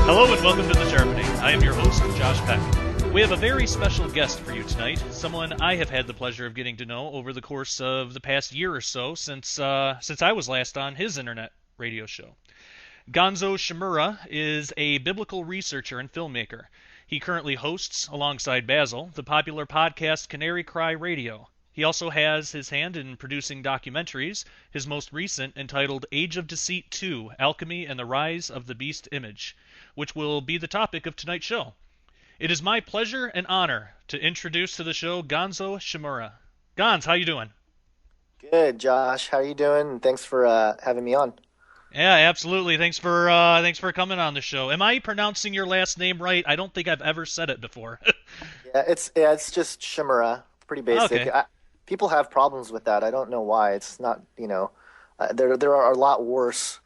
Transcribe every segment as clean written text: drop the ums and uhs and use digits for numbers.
Hello and welcome to The Sharpening. I am your host, Josh Peck. We have a very special guest for you tonight, someone I have had the pleasure of getting to know over the course of the past year or so since I was last on his internet radio show. Gonzo Shimura is a biblical researcher and filmmaker. He currently hosts, alongside Basil, the popular podcast Canary Cry Radio. He also has his hand in producing documentaries, his most recent entitled Age of Deceit 2, Alchemy and the Rise of the Beast Image, which will be the topic of tonight's show. It is my pleasure and honor to introduce to the show Gonzo Shimura. Gonz, how you doing? Good, Josh. How are you doing? And thanks for having me on. Yeah, absolutely. Thanks for coming on the show. Am I pronouncing your last name right? I don't think I've ever said it before. It's just Shimura. Pretty basic. Okay. People have problems with that. I don't know why. It's not, there are a lot worse,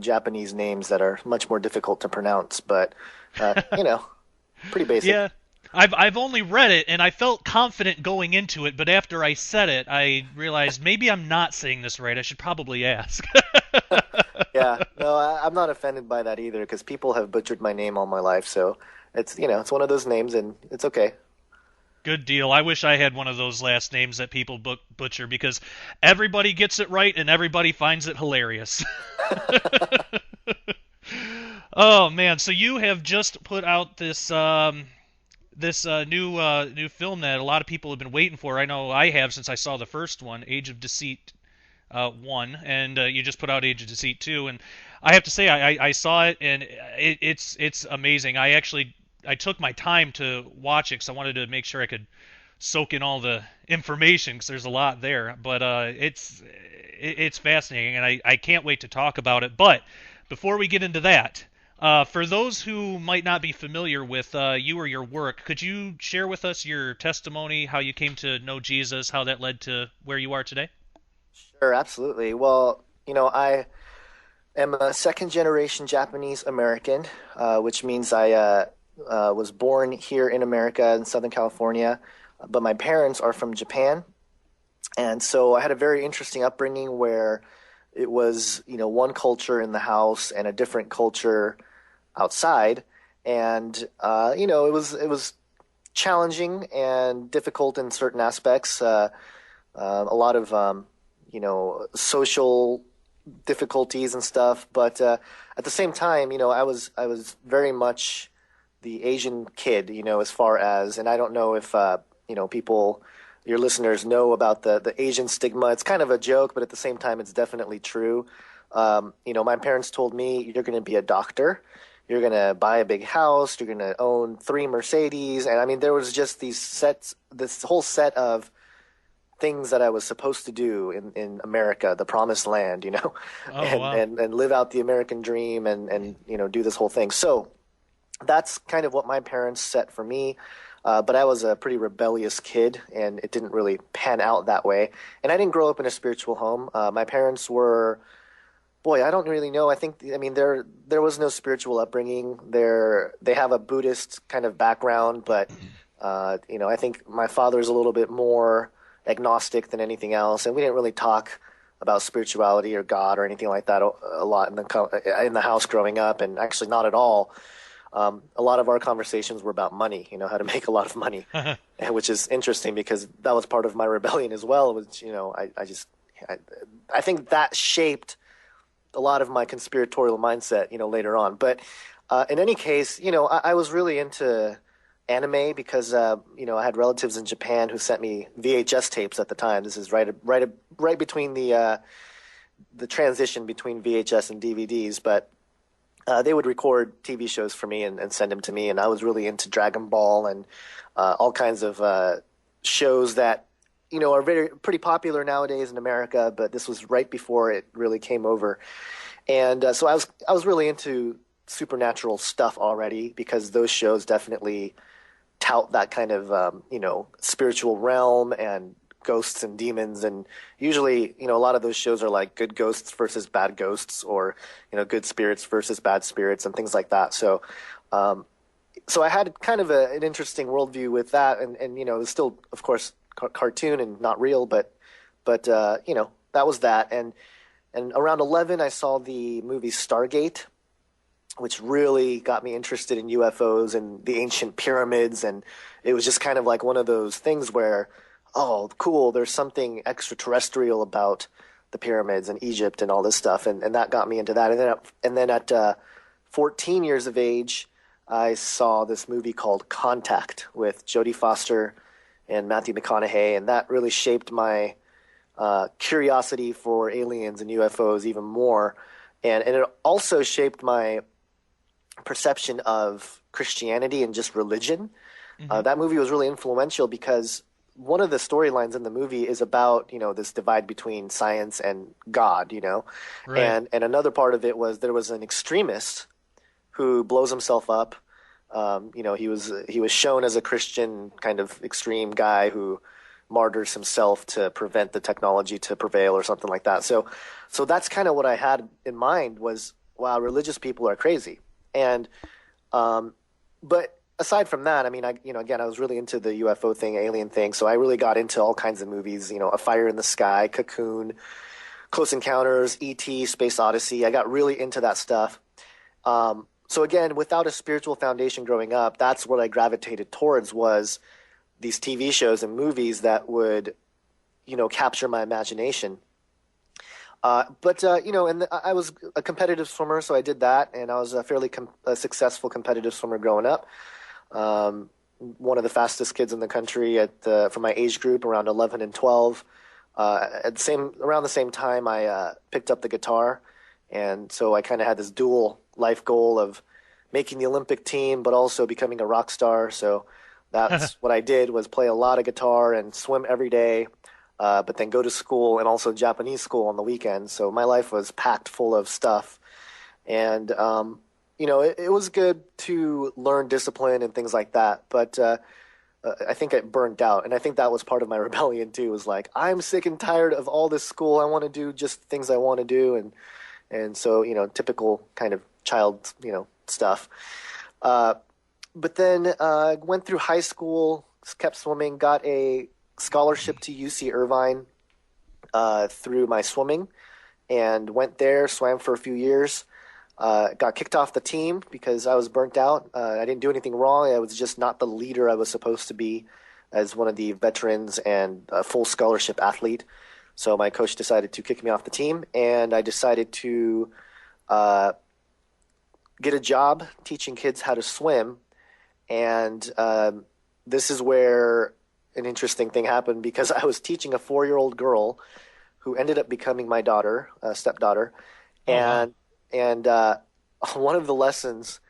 Japanese names that are much more difficult to pronounce. But, pretty basic. Yeah. I've only read it, and I felt confident going into it, but after I said it, I realized maybe I'm not saying this right. I should probably ask. Yeah. No, I'm not offended by that either, because people have butchered my name all my life. So it's one of those names, and it's okay. Good deal. I wish I had one of those last names that people butcher, because everybody gets it right and everybody finds it hilarious. Oh man, so you have just put out this new film that a lot of people have been waiting for. I know I have since I saw the first one, Age of Deceit 1, and you just put out Age of Deceit 2, and I have to say I saw it, and it's amazing. I took my time to watch it because I wanted to make sure I could soak in all the information because there's a lot there. But it's fascinating, and I can't wait to talk about it. But before we get into that, for those who might not be familiar with you or your work, could you share with us your testimony, how you came to know Jesus, how that led to where you are today? Sure, absolutely. Well, I am a second-generation Japanese American, which means I was born here in America in Southern California, but my parents are from Japan. And so I had a very interesting upbringing where it was, one culture in the house and a different culture outside. And, it was challenging and difficult in certain aspects. A lot of, social difficulties and stuff. But at the same time, I was very much the Asian kid, as far as, and I don't know if, people, your listeners know about the Asian stigma. It's kind of a joke, but at the same time, it's definitely true. My parents told me, you're going to be a doctor. You're going to buy a big house. You're going to own 3 Mercedes. And I mean, there was just this whole set of things that I was supposed to do in America, the promised land, Oh, wow. and live out the American dream and do this whole thing. So that's kind of what my parents set for me. But I was a pretty rebellious kid, and it didn't really pan out that way. And I didn't grow up in a spiritual home. My parents were, I don't really know. There was no spiritual upbringing. They have a Buddhist kind of background, but, I think my father's a little bit more agnostic than anything else. And we didn't really talk about spirituality or God or anything like that a lot in the house growing up, and actually not at all. A lot of our conversations were about money, how to make a lot of money, which is interesting because that was part of my rebellion as well. Which, I think that shaped a lot of my conspiratorial mindset, later on. But in any case, I was really into anime because, I had relatives in Japan who sent me VHS tapes at the time. This is right between the transition between VHS and DVDs, but they would record TV shows for me and send them to me, and I was really into Dragon Ball and all kinds of shows that are pretty popular nowadays in America. But this was right before it really came over, and so I was really into supernatural stuff already because those shows definitely tout that kind of spiritual realm and ghosts and demons, and usually a lot of those shows are like good ghosts versus bad ghosts, or good spirits versus bad spirits and things like that. So I had kind of an interesting worldview with that, and it was still, of course, cartoon and not real, but that was that. And around 11 I saw the movie Stargate, which really got me interested in UFOs and the ancient pyramids. And it was just kind of like one of those things where, oh, cool, there's something extraterrestrial about the pyramids and Egypt and all this stuff. And that got me into that. And then at 14 years of age, I saw this movie called Contact with Jodie Foster and Matthew McConaughey. And that really shaped my curiosity for aliens and UFOs even more. And it also shaped my perception of Christianity and just religion. That movie was really influential because one of the storylines in the movie is about, this divide between science and God, Right. and another part of it was there was an extremist who blows himself up. He was shown as a Christian kind of extreme guy who martyrs himself to prevent the technology to prevail or something like that. So that's kind of what I had in mind was, wow, religious people are crazy. And but aside from that, I mean, again, I was really into the UFO thing, alien thing. So I really got into all kinds of movies, A Fire in the Sky, Cocoon, Close Encounters, E.T., Space Odyssey. I got really into that stuff. So again, without a spiritual foundation growing up, that's what I gravitated towards was these TV shows and movies that would, capture my imagination. And I was a competitive swimmer, so I did that, and I was a fairly successful competitive swimmer growing up. One of the fastest kids in the country for my age group, around 11 and 12. Around the same time, I picked up the guitar, and so I kind of had this dual life goal of making the Olympic team, but also becoming a rock star. So that's what I did was play a lot of guitar and swim every day. But then go to school and also Japanese school on the weekends. So my life was packed full of stuff. And, it was good to learn discipline and things like that. But I think it burned out. And I think that was part of my rebellion, too, was like, I'm sick and tired of all this school. I want to do just things I want to do. And so, typical kind of child, stuff. But then went through high school, kept swimming, got a scholarship to UC Irvine through my swimming, and went there, swam for a few years, got kicked off the team because I was burnt out. I didn't do anything wrong. I was just not the leader I was supposed to be as one of the veterans and a full scholarship athlete. So my coach decided to kick me off the team, and I decided to get a job teaching kids how to swim. And this is where an interesting thing happened because I was teaching a 4-year-old girl who ended up becoming my daughter, stepdaughter. Oh, wow. And one of the lessons,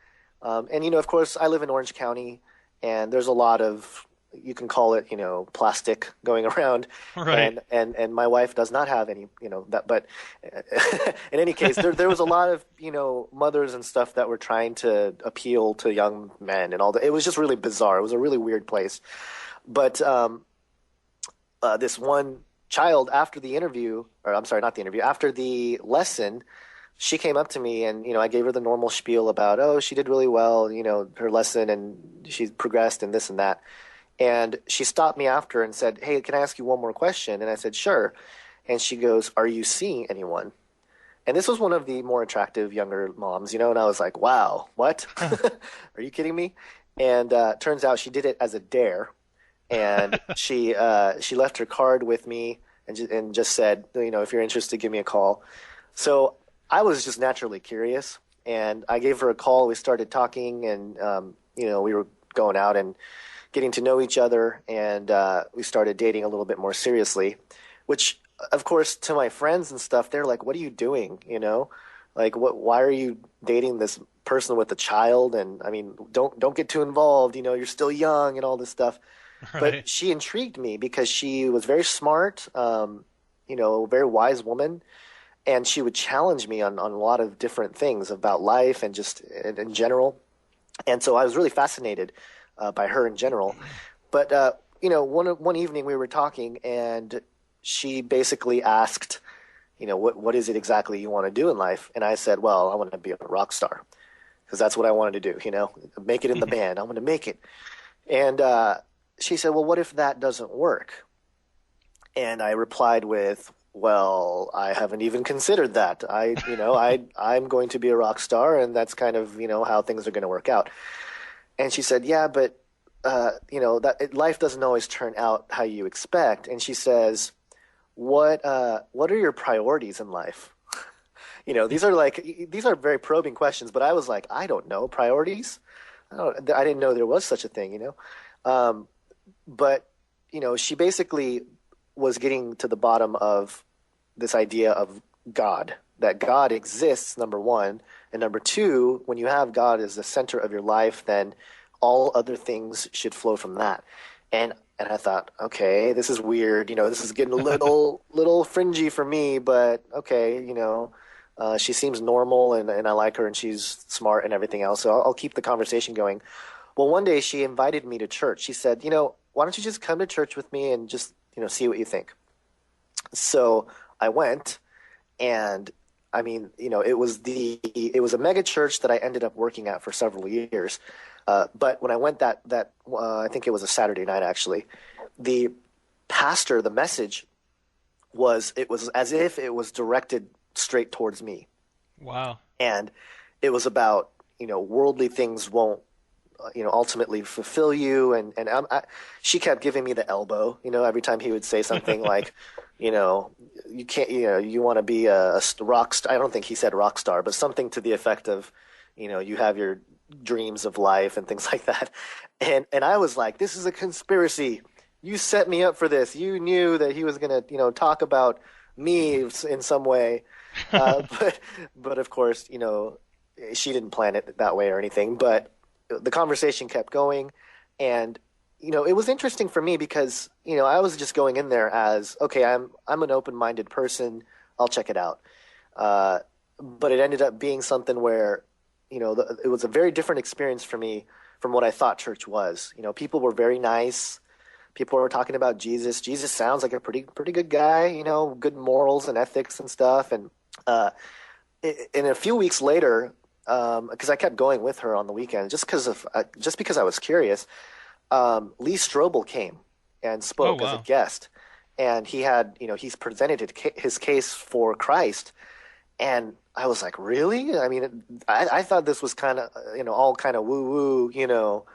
of course, I live in Orange County, and there's a lot of, you can call it, plastic going around. Right. And my wife does not have any, that, but in any case, there was a lot of, mothers and stuff that were trying to appeal to young men and all that. It was just really bizarre. It was a really weird place. But this one child, after the interview, or I'm sorry, not the interview, after the lesson, she came up to me and, I gave her the normal spiel about, oh, she did really well, her lesson and she progressed and this and that. And she stopped me after and said, hey, can I ask you one more question? And I said, sure. And she goes, are you seeing anyone? And this was one of the more attractive younger moms, and I was like, wow, what? Are you kidding me? And turns out she did it as a dare. And she left her card with me and just said, if you're interested, give me a call. So I was just naturally curious, and I gave her a call. We started talking, and we were going out and getting to know each other, and we started dating a little bit more seriously. Which, of course, to my friends and stuff, they're like, "What are you doing?" Like, what? Why are you dating this person with a child? And I mean, don't get too involved. You're still young and all this stuff. Right. But she intrigued me because she was very smart, very wise woman, and she would challenge me on a lot of different things about life and just in general. And so I was really fascinated by her in general. But one evening we were talking, and she basically asked, what is it exactly you want to do in life? And I said, well, I want to be a rock star because that's what I wanted to do. Make it in the band. I want to make it. And she said, well, what if that doesn't work? And I replied with, well, I haven't even considered that. I'm going to be a rock star, and that's kind of, how things are going to work out. And she said, yeah, but, life doesn't always turn out how you expect. And she says, what are your priorities in life? These are very probing questions, but I was like, I don't know, priorities? I didn't know there was such a thing. But, she basically was getting to the bottom of this idea of God, that God exists, number one. And number two, when you have God as the center of your life, then all other things should flow from that. And I thought, okay, this is weird. This is getting a little fringy for me, but okay, she seems normal and I like her and she's smart and everything else. So I'll keep the conversation going. Well, one day she invited me to church. She said, why don't you just come to church with me and just, see what you think? So I went, and I mean, it was a mega church that I ended up working at for several years. But when I went I think it was a Saturday night, actually, the pastor, the message it was as if it was directed straight towards me. Wow. And it was about, worldly things won't, ultimately fulfill you. And she kept giving me the elbow, every time he would say something like, you can't, you want to be a rock star. I don't think he said rock star, but something to the effect of, you have your dreams of life and things like that. And I was like, this is a conspiracy. You set me up for this. You knew that he was going to, talk about me in some way. But of course, she didn't plan it that way or anything, but the conversation kept going. And, it was interesting for me because, I was just going in there as, okay, I'm an open-minded person. I'll check it out. But it ended up being something where, it was a very different experience for me from what I thought church was. People were very nice. People were talking about Jesus. Jesus sounds like a pretty good guy, good morals and ethics and stuff. And a few weeks later, because I kept going with her on the weekend, just because I was curious, Lee Strobel came and spoke as a guest, and he had, he's presented his case for Christ, and I was like, really? I mean, I thought this was kind of, all kind of woo woo,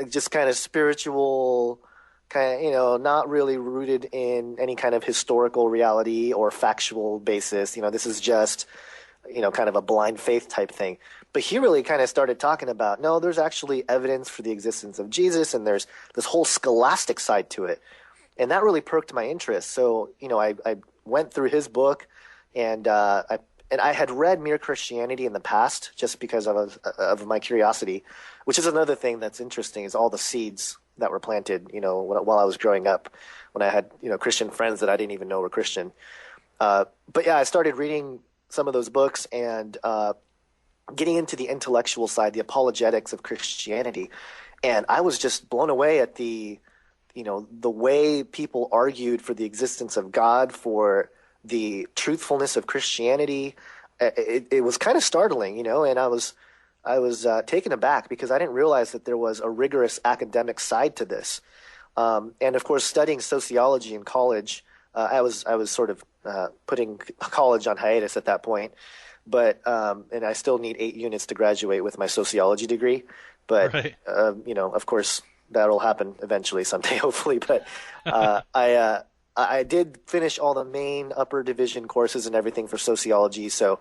just kind of spiritual, kind of, not really rooted in any kind of historical reality or factual basis. This is just, kind of a blind faith type thing. But he really kind of started talking about, no, there's actually evidence for the existence of Jesus, and there's this whole scholastic side to it. And that really perked my interest. So, I went through his book, and I had read Mere Christianity in the past just because of my curiosity, which is another thing that's interesting, is all the seeds that were planted, while I was growing up, when I had, Christian friends that I didn't even know were Christian. But yeah, I started reading some of those books and getting into the intellectual side, the apologetics of Christianity. And I was just blown away at the way people argued for the existence of God, for the truthfulness of Christianity. It was kind of startling, and I was taken aback because I didn't realize that there was a rigorous academic side to this. And of course, studying sociology in college, I was sort of putting college on hiatus at that point. But and I still need 8 units to graduate with my sociology degree. But Right. Of course, that'll happen eventually someday, hopefully. But I did finish all the main upper division courses and everything for sociology. So,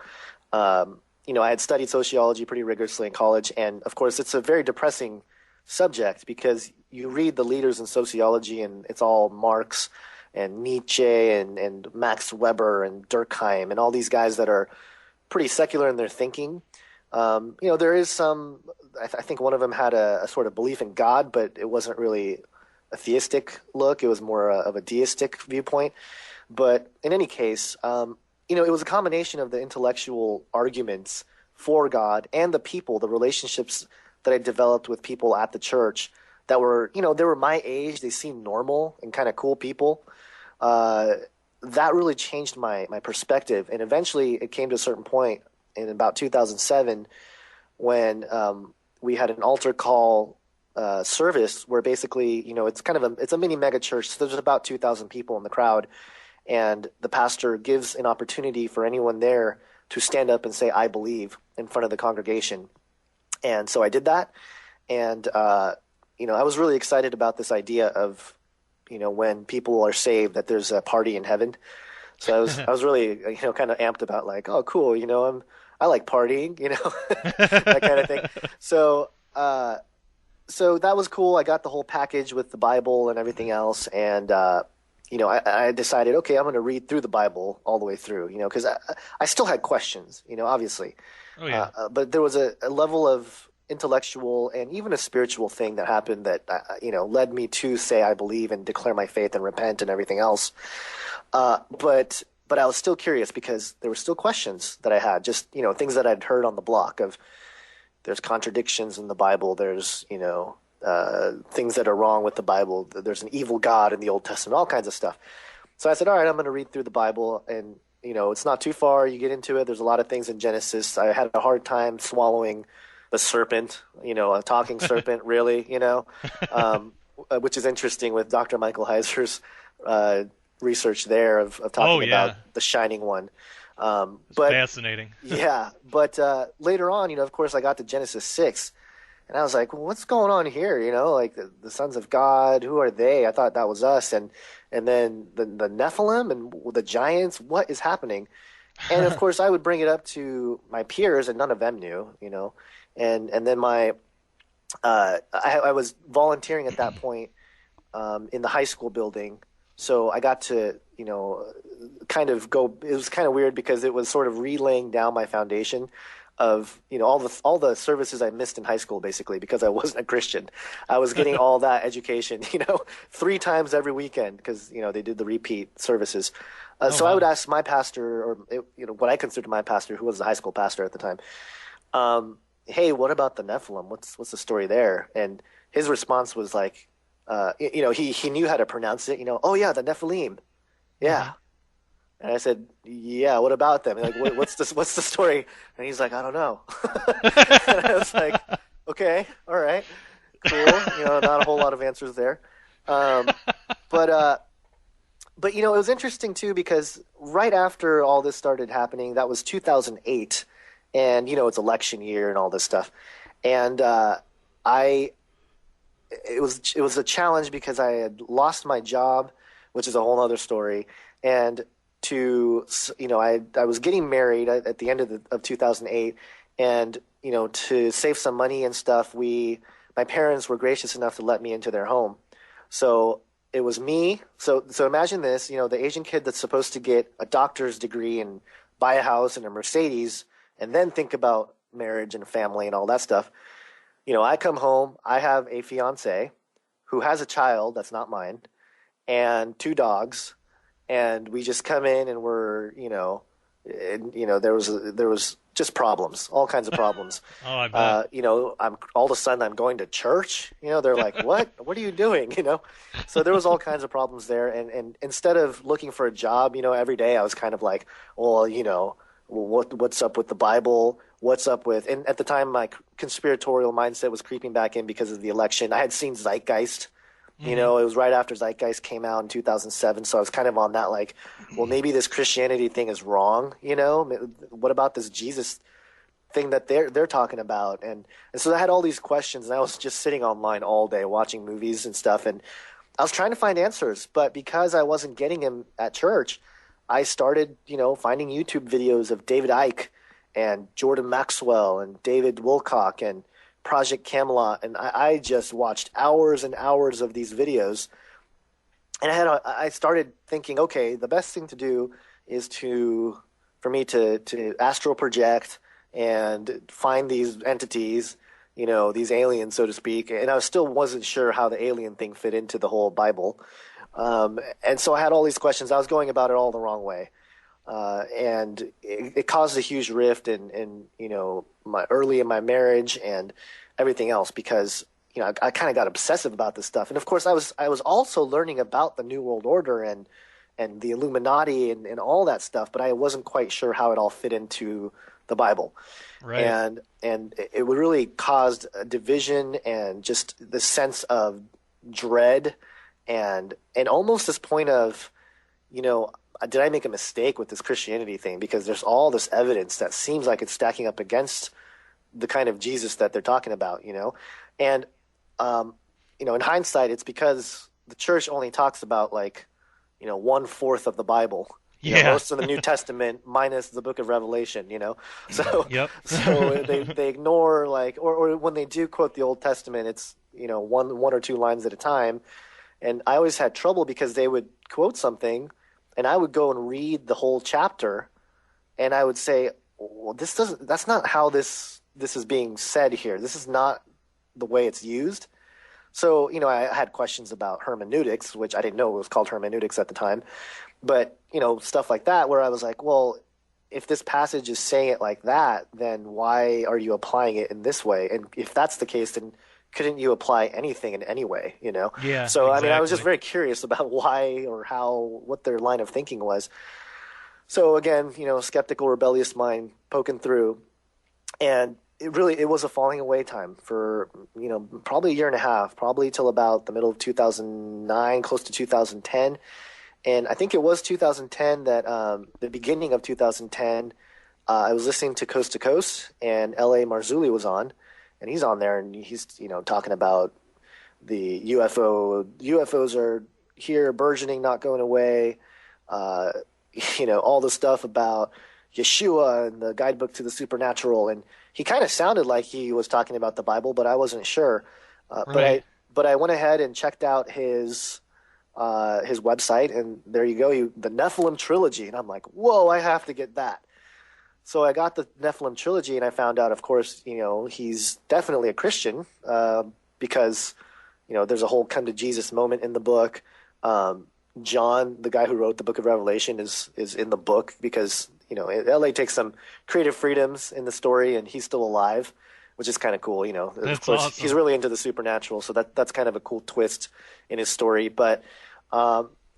I had studied sociology pretty rigorously in college. And of course, it's a very depressing subject because you read the leaders in sociology and it's all Marx and Nietzsche and Max Weber and Durkheim and all these guys that are pretty secular in their thinking. There is some, I think one of them had a sort of belief in God, but it wasn't really a theistic look. It was more of a deistic viewpoint. But in any case, it was a combination of the intellectual arguments for God and the people, the relationships that I developed with people at the church that were, they were my age. They seemed normal and kind of cool people. That really changed my perspective. And eventually it came to a certain point in about 2007 when we had an altar call service where basically, it's kind of it's a mini mega church. So there's about 2,000 people in the crowd. and the pastor gives an opportunity for anyone there to stand up and say, I believe, in front of the congregation. And so I did that. And, I was really excited about this idea of, when people are saved, that there's a party in heaven. So I was really, kind of amped about like, oh, cool, I like partying, that kind of thing. So, so that was cool. I got the whole package with the Bible and everything else. And, I decided, okay, I'm going to read through the Bible all the way through, because I still had questions, obviously. Oh, yeah. But there was a level of intellectual and even a spiritual thing that happened that, led me to say I believe and declare my faith and repent and everything else. But I was still curious because there were still questions that I had, just, things that I'd heard on the block of there's contradictions in the Bible. There's, things that are wrong with the Bible. There's an evil God in the Old Testament, all kinds of stuff. So I said, all right, I'm going to read through the Bible, and, it's not too far. You get into it. There's a lot of things in Genesis. I had a hard time swallowing the serpent, a talking serpent, really, which is interesting with Dr. Michael Heiser's research there of talking about the Shining One. But fascinating. Yeah, but later on, of course, I got to Genesis 6, and I was like, well, what's going on here? Like the sons of God, who are they? I thought that was us, and then the Nephilim and the giants. What is happening? And of course, I would bring it up to my peers, and none of them knew, And then I was volunteering at that point in the high school building. So I got to, kind of go. It was kind of weird because it was sort of relaying down my foundation of, all the services I missed in high school, basically, because I wasn't a Christian. I was getting all that education, 3 times every weekend because, they did the repeat services. So I would ask my pastor, or, what I considered my pastor, who was the high school pastor at the time, hey, what about the Nephilim? What's the story there? And his response was like, he knew how to pronounce it. Oh yeah, the Nephilim, yeah. Mm-hmm. And I said, yeah, what about them? Like, what's the story? And he's like, I don't know. And I was like, okay, all right, cool. Not a whole lot of answers there. But it was interesting too because right after all this started happening, that was 2008, and it's election year and all this stuff, and it was a challenge because I had lost my job, which is a whole other story, and I was getting married at the end of 2008, and to save some money and stuff, my parents were gracious enough to let me into their home. So it was me. So imagine this, the Asian kid that's supposed to get a doctor's degree and buy a house and a Mercedes, and then think about marriage and family and all that stuff. I come home, I have a fiance who has a child that's not mine, and 2 dogs. And we just come in and we're, there was just problems, all kinds of problems. Oh, I bet. I'm all of a sudden I'm going to church. They're like, what are you doing? So there was all kinds of problems there. And instead of looking for a job, every day I was kind of like, well, what's up with the Bible? What's up with? And at the time, my conspiratorial mindset was creeping back in because of the election. I had seen Zeitgeist. Mm-hmm. It was right after Zeitgeist came out in 2007, so I was kind of on that like, well, maybe this Christianity thing is wrong, What about this Jesus thing that they're talking about? And so I had all these questions, and I was just sitting online all day watching movies and stuff, and I was trying to find answers, but because I wasn't getting them at church, I started, finding YouTube videos of David Icke and Jordan Maxwell and David Wilcock and Project Camelot, and I just watched hours and hours of these videos, and I started thinking, okay, the best thing to do is for me to astral project and find these entities, these aliens, so to speak, and I still wasn't sure how the alien thing fit into the whole Bible, and so I had all these questions. I was going about it all the wrong way, and it caused a huge rift in early in my marriage and everything else because I kind of got obsessive about this stuff. And of course I was also learning about the New World Order and the Illuminati and all that stuff, but I wasn't quite sure how it all fit into the Bible. Right. And it really caused a division and just this sense of dread and almost this point of, did I make a mistake with this Christianity thing? Because there's all this evidence that seems like it's stacking up against the kind of Jesus that they're talking about, and in hindsight, it's because the church only talks about like 1/4 of the Bible. Yeah. Most of the New Testament minus the book of Revelation, So Yep. so they ignore like or when they do quote the Old Testament, it's one or two lines at a time. And I always had trouble because they would quote something and I would go and read the whole chapter and I would say, well, that's not how this is being said here. This is not the way it's used. So, I had questions about hermeneutics, which I didn't know it was called hermeneutics at the time. But, stuff like that where I was like, well, if this passage is saying it like that, then why are you applying it in this way? And if that's the case, then couldn't you apply anything in any way, Yeah, So, exactly. I was just very curious about why or how, what their line of thinking was. So again, skeptical, rebellious mind poking through. And it was a falling away time for, probably a year and a half, probably till about the middle of 2009, close to 2010. And I think it was 2010 that the beginning of 2010, I was listening to Coast, and L.A. Marzulli was on, and he's on there, and he's talking about the UFOs are here, burgeoning, not going away. All the stuff about Yeshua and the guidebook to the supernatural, and he kind of sounded like he was talking about the Bible, but I wasn't sure. Right. But I went ahead and checked out his website, and there you go, the Nephilim trilogy, and I'm like, whoa, I have to get that. So I got the Nephilim trilogy, and I found out, of course, he's definitely a Christian because there's a whole come to Jesus moment in the book. John, the guy who wrote the Book of Revelation, is in the book because LA takes some creative freedoms in the story, and he's still alive, which is kind of cool. That's of course, awesome. He's really into the supernatural, so that's kind of a cool twist in his story. But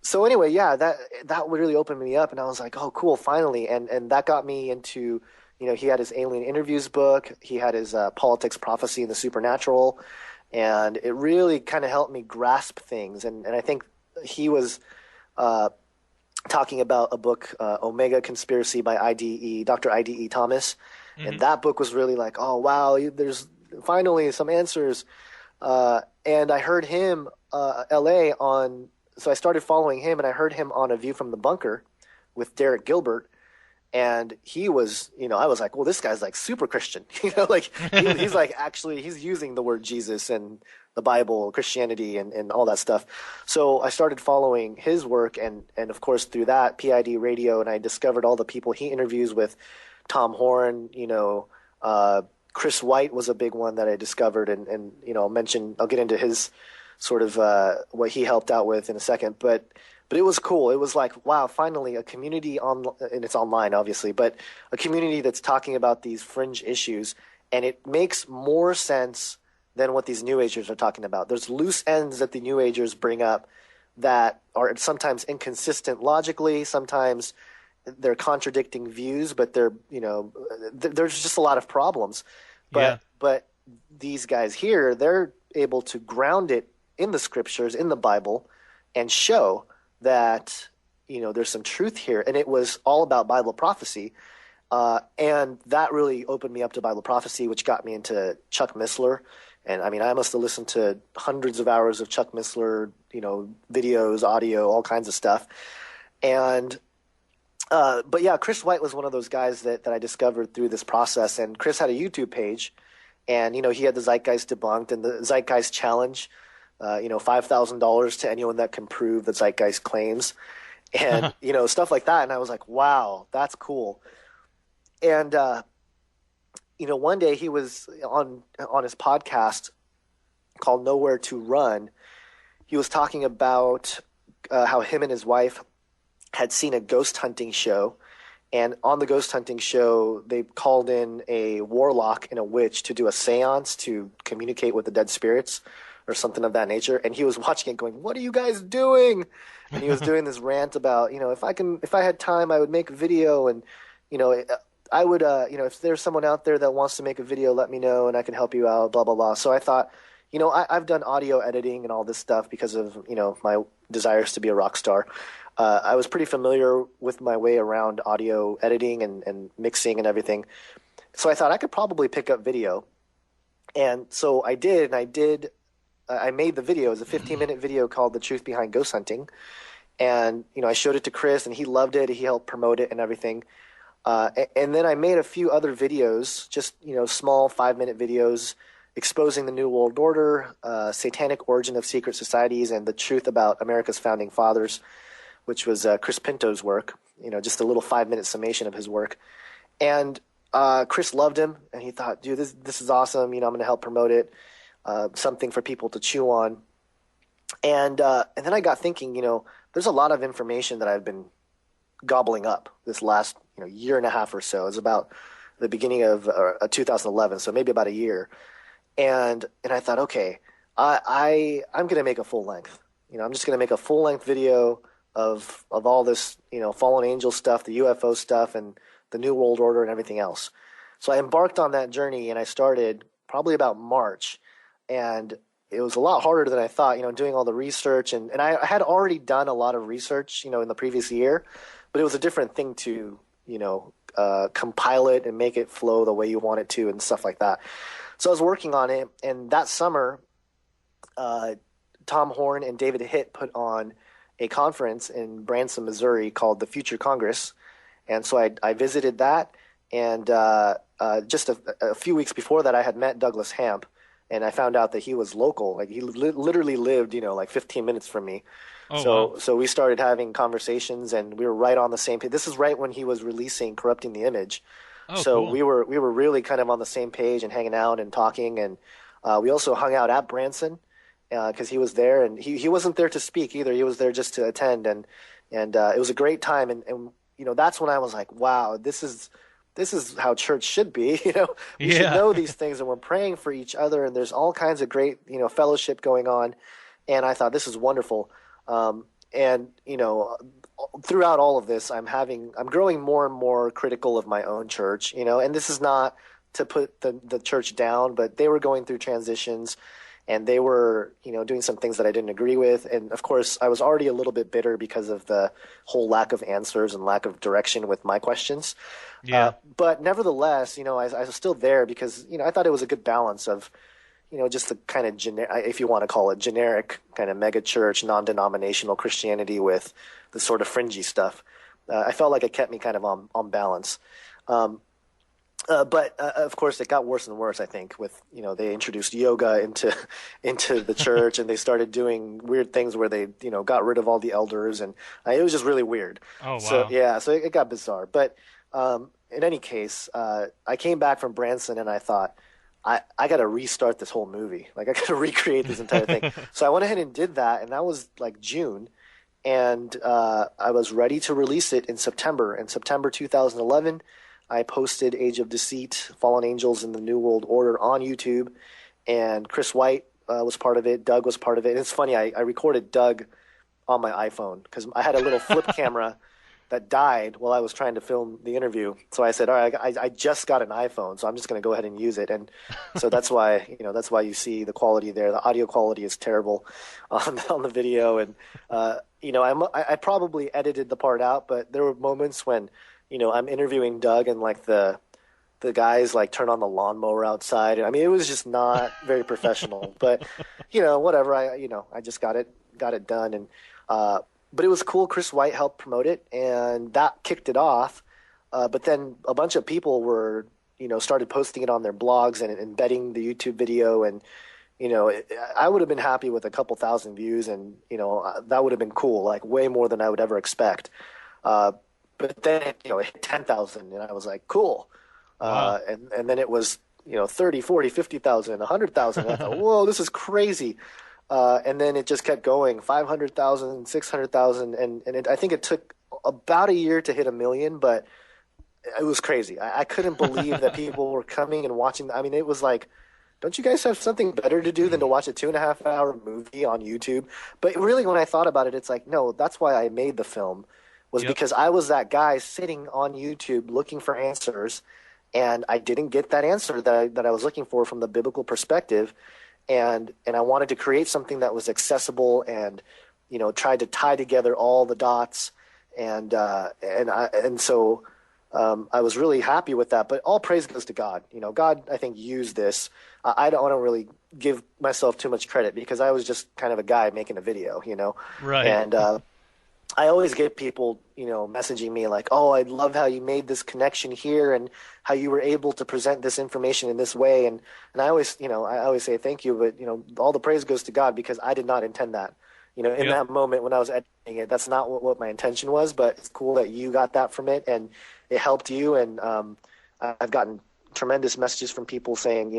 so anyway, yeah, that really opened me up, and I was like, oh, cool, finally, and that got me into, he had his Alien Interviews book, he had his Politics, Prophecy, and the Supernatural, and it really kind of helped me grasp things, and I think he was talking about a book, Omega Conspiracy by Dr. I.D.E. Thomas. Mm-hmm. And that book was really like, oh, wow, there's finally some answers. And I heard him, L.A. on – so I started following him, and I heard him on A View from the Bunker with Derek Gilbert. And he was, I was like, well, this guy's like super Christian. Like he's like actually he's using the word Jesus and the Bible, Christianity, and all that stuff. So I started following his work, and of course through that PID Radio, and I discovered all the people he interviews with. Tom Horn, Chris White was a big one that I discovered, and I'll get into his sort of what he helped out with in a second, but it was cool. It was like, wow, finally a community and it's online obviously, but a community that's talking about these fringe issues, and it makes more sense than what these New Agers are talking about. There's loose ends that the New Agers bring up that are sometimes inconsistent logically, sometimes they're contradicting views, but there's just a lot of problems. But these guys here, they're able to ground it in the scriptures, in the Bible, and show that there's some truth here. And it was all about Bible prophecy, and that really opened me up to Bible prophecy, which got me into Chuck Missler. And I mean, I must have listened to hundreds of hours of Chuck Missler, videos, audio, all kinds of stuff. And but yeah, Chris White was one of those guys that I discovered through this process. And Chris had a YouTube page, and he had the Zeitgeist Debunked and the Zeitgeist Challenge, $5,000 to anyone that can prove the Zeitgeist claims, and stuff like that. And I was like, wow, that's cool. And one day he was on his podcast called Nowhere to Run. He was talking about how him and his wife had seen a ghost hunting show, and on the ghost hunting show, they called in a warlock and a witch to do a seance to communicate with the dead spirits or something of that nature. And he was watching it going, what are you guys doing? And he was doing this rant about, if I had time, I would make a video, and, I would, if there's someone out there that wants to make a video, let me know and I can help you out, blah, blah, blah. So I thought, I've done audio editing and all this stuff because of, my desires to be a rock star. I was pretty familiar with my way around audio editing and mixing and everything. So I thought I could probably pick up video. And so I did, I made the video. It was a 15-minute video called The Truth Behind Ghost Hunting. And, I showed it to Chris and he loved it. He helped promote it and everything. And then I made a few other videos, just, small 5-minute videos exposing the New World Order, satanic origin of secret societies, and the truth about America's founding fathers, which was Chris Pinto's work, just a little 5-minute summation of his work. And Chris loved him, and he thought, dude, this is awesome. I'm going to help promote it, something for people to chew on. And then I got thinking, there's a lot of information that I've been gobbling up this last year and a half or so. It's about the beginning of 2011, so maybe about a year. And I thought, okay, I'm going to make a full length. I'm just going to make a full length video of all this, fallen angel stuff, the UFO stuff, and the New World Order and everything else. So I embarked on that journey, and I started probably about March, and it was a lot harder than I thought, doing all the research, and I had already done a lot of research, in the previous year, but it was a different thing to, compile it and make it flow the way you want it to and stuff like that. So I was working on it, and that summer, Tom Horn and David Hitt put on a conference in Branson, Missouri called the Future Congress. And so I visited that, and just a few weeks before that, I had met Douglas Hamp, and I found out that he was local. Like he literally lived, like 15 minutes from me. Oh, wow. So we started having conversations, and we were right on the same page. This is right when he was releasing Corrupting the Image. Oh, So cool. we were really kind of on the same page and hanging out and talking, and we also hung out at Branson because he was there, and he wasn't there to speak either. He was there just to attend, and it was a great time, and that's when I was like, wow, this is how church should be. We should Yeah. know these things, and we're praying for each other, and there's all kinds of great fellowship going on, and I thought this is wonderful. And throughout all of this, I'm growing more and more critical of my own church, and this is not to put the church down, but they were going through transitions, and they were, doing some things that I didn't agree with. And of course, I was already a little bit bitter because of the whole lack of answers and lack of direction with my questions. Yeah. But nevertheless, I was still there because, I thought it was a good balance of, just the kind of if you want to call it generic kind of mega church, non-denominational Christianity with the sort of fringy stuff. I felt like it kept me kind of on balance. But of course, it got worse and worse. I think with they introduced yoga into the church, and they started doing weird things where they got rid of all the elders, and it was just really weird. Oh, wow. So yeah, so it got bizarre. But in any case, I came back from Branson, and I thought, I got to restart this whole movie. Like I got to recreate this entire thing. So I went ahead and did that, and that was like June, and I was ready to release it in September. In September 2011. I posted Age of Deceit, Fallen Angels in the New World Order on YouTube, and Chris White was part of it. Doug was part of it. And it's funny, I recorded Doug on my iPhone because I had a little flip camera that died while I was trying to film the interview. So I said, all right, I just got an iPhone, so I'm just going to go ahead and use it. And so that's why you see the quality there. The audio quality is terrible on the video, and I probably edited the part out, but there were moments when I'm interviewing Doug, and like the guys like turn on the lawnmower outside. I mean, it was just not very professional, but whatever. I just got it done, and but it was cool. Chris White helped promote it, and that kicked it off. But then a bunch of people were started posting it on their blogs and embedding the YouTube video, and I would have been happy with a couple thousand views, and that would have been cool, like way more than I would ever expect. But then it hit 10,000, and I was like, cool. Wow. And then it was 30, 40, 50,000, 100,000. I thought, whoa, this is crazy. And then it just kept going, 500,000, 600,000, and I think it took about a year to hit 1 million, but it was crazy. I couldn't believe that people were coming and watching. I mean, it was like, don't you guys have something better to do than to watch a 2.5-hour movie on YouTube? But really, when I thought about it, it's like, no, that's why I made the film. Was Yep. because I was that guy sitting on YouTube looking for answers, and I didn't get that answer that I was looking for from the biblical perspective, and I wanted to create something that was accessible and tried to tie together all the dots, so I was really happy with that. But all praise goes to God. God, I think, used this. I don't want to really give myself too much credit because I was just kind of a guy making a video, Right. and I always get people, messaging me like, "Oh, I love how you made this connection here and how you were able to present this information in this way." And I always say thank you, but all the praise goes to God because I did not intend that. In Yep. that moment when I was editing it, that's not what my intention was. But it's cool that you got that from it and it helped you. And I've gotten tremendous messages from people saying,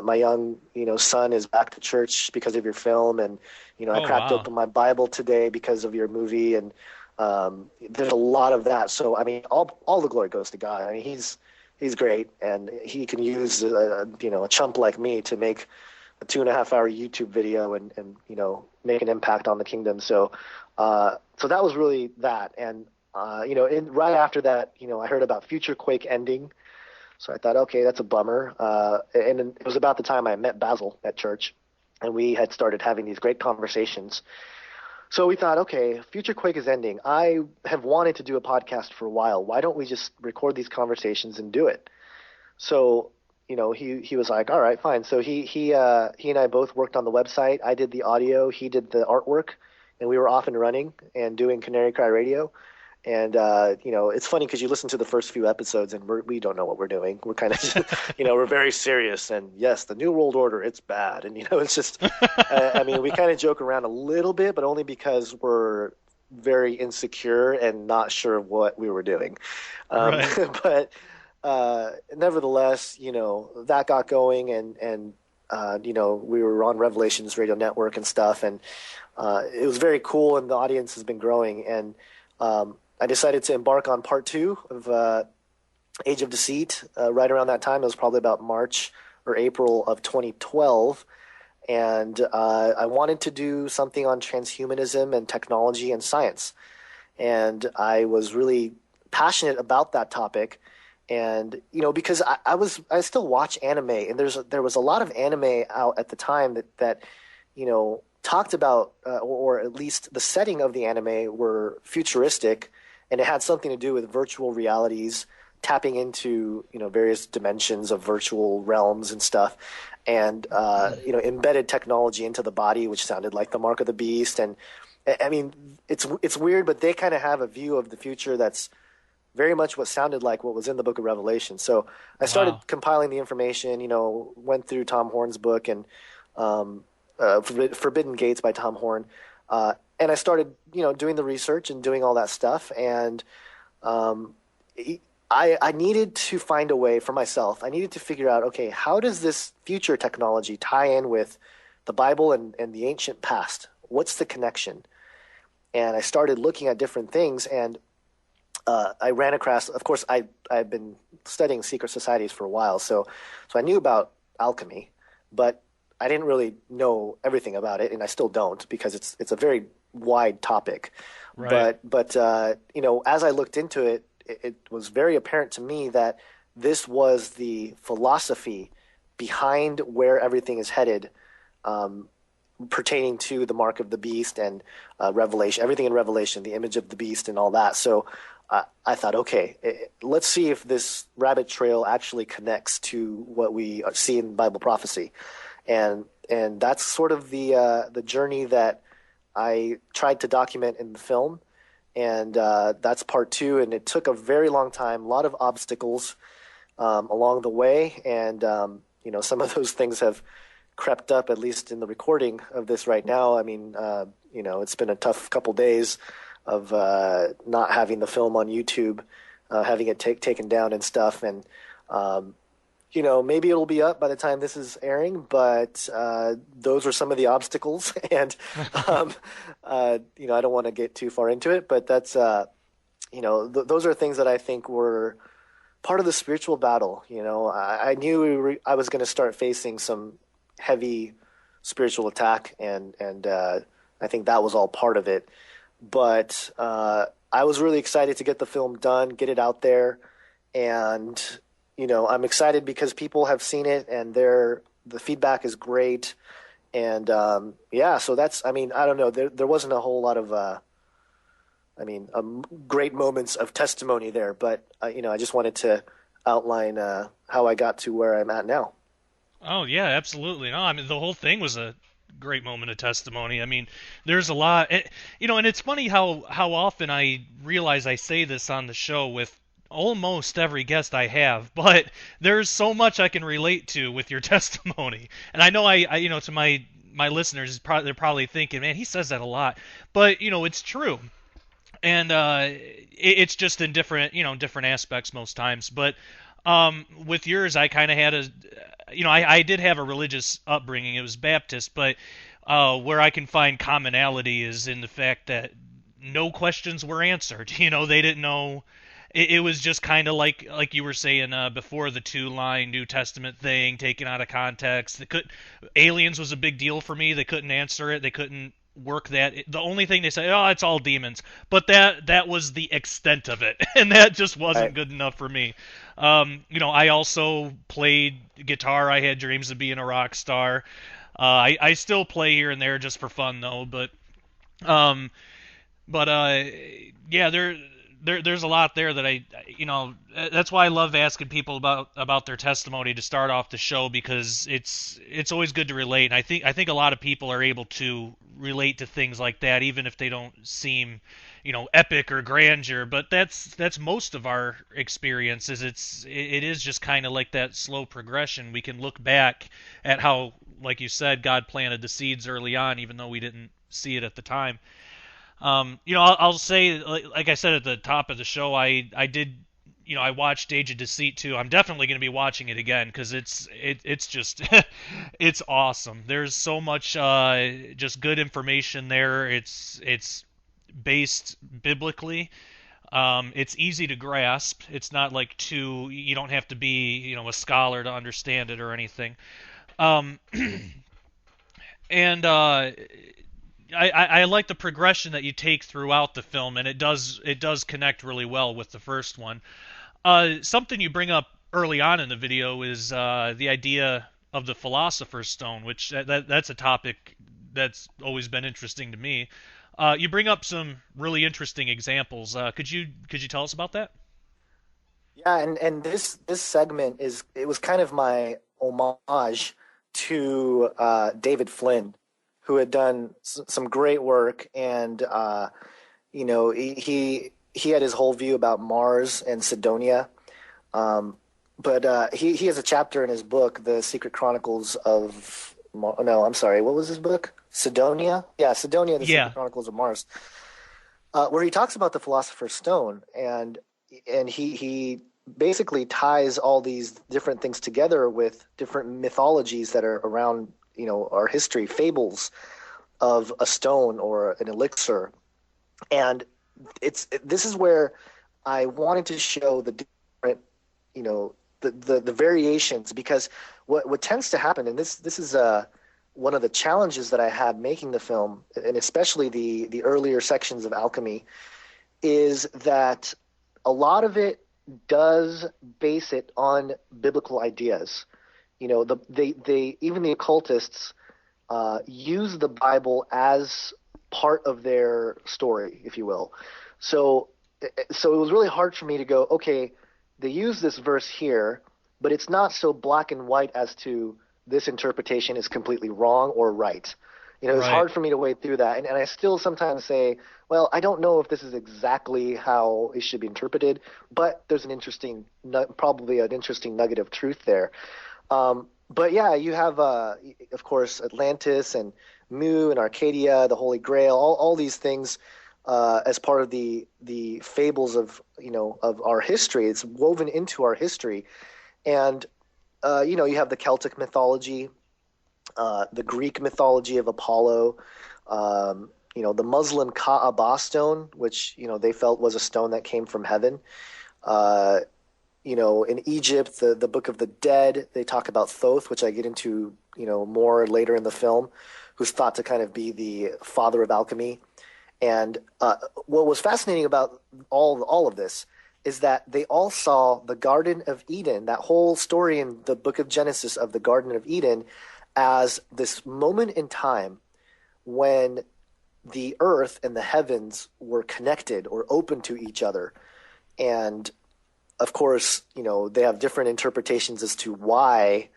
my young, son is back to church because of your film, and I Oh, cracked wow. open my Bible today because of your movie, and there's a lot of that. So I mean, all the glory goes to God. I mean, he's great, and he can use a chump like me to make a 2.5 hour YouTube video and make an impact on the kingdom. So that was really that, and right after that, I heard about Future Quake ending. So I thought, okay, that's a bummer. And it was about the time I met Basil at church, and we had started having these great conversations. So we thought, okay, Future Quake is ending. I have wanted to do a podcast for a while. Why don't we just record these conversations and do it? So, he was like, all right, fine. So he and I both worked on the website. I did the audio, he did the artwork, and we were off and running and doing Canary Cry Radio. And it's funny because you listen to the first few episodes and we don't know what we're doing. We're kind of, we're very serious. And yes, the New World Order, it's bad. And it's just, I mean, we kind of joke around a little bit, but only because we're very insecure and not sure what we were doing. Right. But nevertheless, that got going, and we were on Revelations Radio Network and stuff, and it was very cool, and the audience has been growing, and I decided to embark on part 2 of Age of Deceit right around that time. It was probably about March or April of 2012, and I wanted to do something on transhumanism and technology and science, and I was really passionate about that topic. And because I still watch anime, and there was a lot of anime out at the time that talked about or at least the setting of the anime were futuristic, and it had something to do with virtual realities, tapping into various dimensions of virtual realms and stuff, and embedded technology into the body, which sounded like the mark of the beast. And I mean, it's weird, but they kind of have a view of the future that's very much what sounded like what was in the book of Revelation. So I started Wow. compiling the information, went through Tom Horn's book and Forbidden Gates by Tom Horn. And I started, doing the research and doing all that stuff. And I needed to find a way for myself. I needed to figure out, okay, how does this future technology tie in with the Bible and the ancient past? What's the connection? And I started looking at different things, and I ran across, of course, I've been studying secret societies for a while, so I knew about alchemy, but I didn't really know everything about it, and I still don't because it's a very wide topic. Right. But as I looked into it, it was very apparent to me that this was the philosophy behind where everything is headed, pertaining to the mark of the beast and Revelation, everything in Revelation, the image of the beast and all that. So I thought, okay, let's see if this rabbit trail actually connects to what we see in Bible prophecy, and that's sort of the journey that I tried to document in the film, and that's part 2. And it took a very long time, a lot of obstacles along the way, and some of those things have crept up, at least in the recording of this right now. I mean, it's been a tough couple days of not having the film on YouTube, having it taken down and stuff. And, maybe it'll be up by the time this is airing, but those were some of the obstacles. And, I don't want to get too far into it, but that's, those are things that I think were part of the spiritual battle. I knew I was going to start facing some heavy spiritual attack, and I think that was all part of it. But I was really excited to get the film done, get it out there, and I'm excited because people have seen it, and the feedback is great, And yeah, so that's, I mean, I don't know, there wasn't a whole lot of great moments of testimony there, but I just wanted to outline how I got to where I'm at now. Oh yeah, absolutely. No, I mean the whole thing was a great moment of testimony. I mean, there's a lot, and it's funny how often I realize I say this on the show with almost every guest I have, but there's so much I can relate to with your testimony. And I know to my listeners, they're probably thinking, man, he says that a lot, but it's true. And it's just in different aspects most times. But with yours, I kind of had I did have a religious upbringing. It was Baptist, but where I can find commonality is in the fact that no questions were answered. They didn't know. It was just kind of like you were saying before, the two-line New Testament thing taken out of context. Aliens was a big deal for me. They couldn't answer it. They couldn't work that. The only thing they say, oh, it's all demons. But that was the extent of it, and that just wasn't Right. good enough for me. I also played guitar. I had dreams of being a rock star. I still play here and there just for fun though, um, but yeah, there's a lot there that that's why I love asking people about their testimony to start off the show, because it's always good to relate. And I think a lot of people are able to relate to things like that, even if they don't seem, epic or grandeur. But that's most of our experiences. It is just kind of like that slow progression. We can look back at how, like you said, God planted the seeds early on, even though we didn't see it at the time. I'll say, like I said at the top of the show, I did, I watched Age of Deceit too. I'm definitely going to be watching it again because it's just it's awesome. There's so much just good information there. It's based biblically. It's easy to grasp. It's not like you don't have to be a scholar to understand it or anything. Um, and I like the progression that you take throughout the film, and it does connect really well with the first one. Something you bring up early on in the video is the idea of the Philosopher's Stone, which that's a topic that's always been interesting to me. You bring up some really interesting examples. Could you tell us about that? Yeah, and this segment it was kind of my homage to David Flynn, who had done some great work, and he had his whole view about Mars and Sidonia. But he has a chapter in his book, The Secret Chronicles of no, I'm sorry, what was his book? Sidonia? Yeah, Sidonia, The Secret Yeah. Chronicles of Mars, where he talks about the Philosopher's Stone, and he basically ties all these different things together with different mythologies that are around our history, fables of a stone or an elixir. And this is where I wanted to show the different, the variations, because what tends to happen, and this is one of the challenges that I had making the film, and especially the earlier sections of Alchemy, is that a lot of it does base it on biblical ideas. They even the occultists use the Bible as part of their story, if you will. So so it was really hard for me to go, okay, they use this verse here, but it's not so black and white as to this interpretation is completely wrong or right. It's Right. hard for me to wade through that. And I still sometimes say, well, I don't know if this is exactly how it should be interpreted, but there's probably an interesting nugget of truth there. But yeah, you have, of course, Atlantis and Mu and Arcadia, the Holy Grail, all these things as part of the fables of of our history. It's woven into our history, and you have the Celtic mythology, the Greek mythology of Apollo, the Muslim Kaaba stone, which they felt was a stone that came from heaven. Uh, in Egypt, the Book of the Dead, they talk about Thoth, which I get into, more later in the film, who's thought to kind of be the father of alchemy. And what was fascinating about all of this is that they all saw the Garden of Eden, that whole story in the Book of Genesis of the Garden of Eden, as this moment in time when the earth and the heavens were connected or open to each other. And of course, they have different interpretations as to why,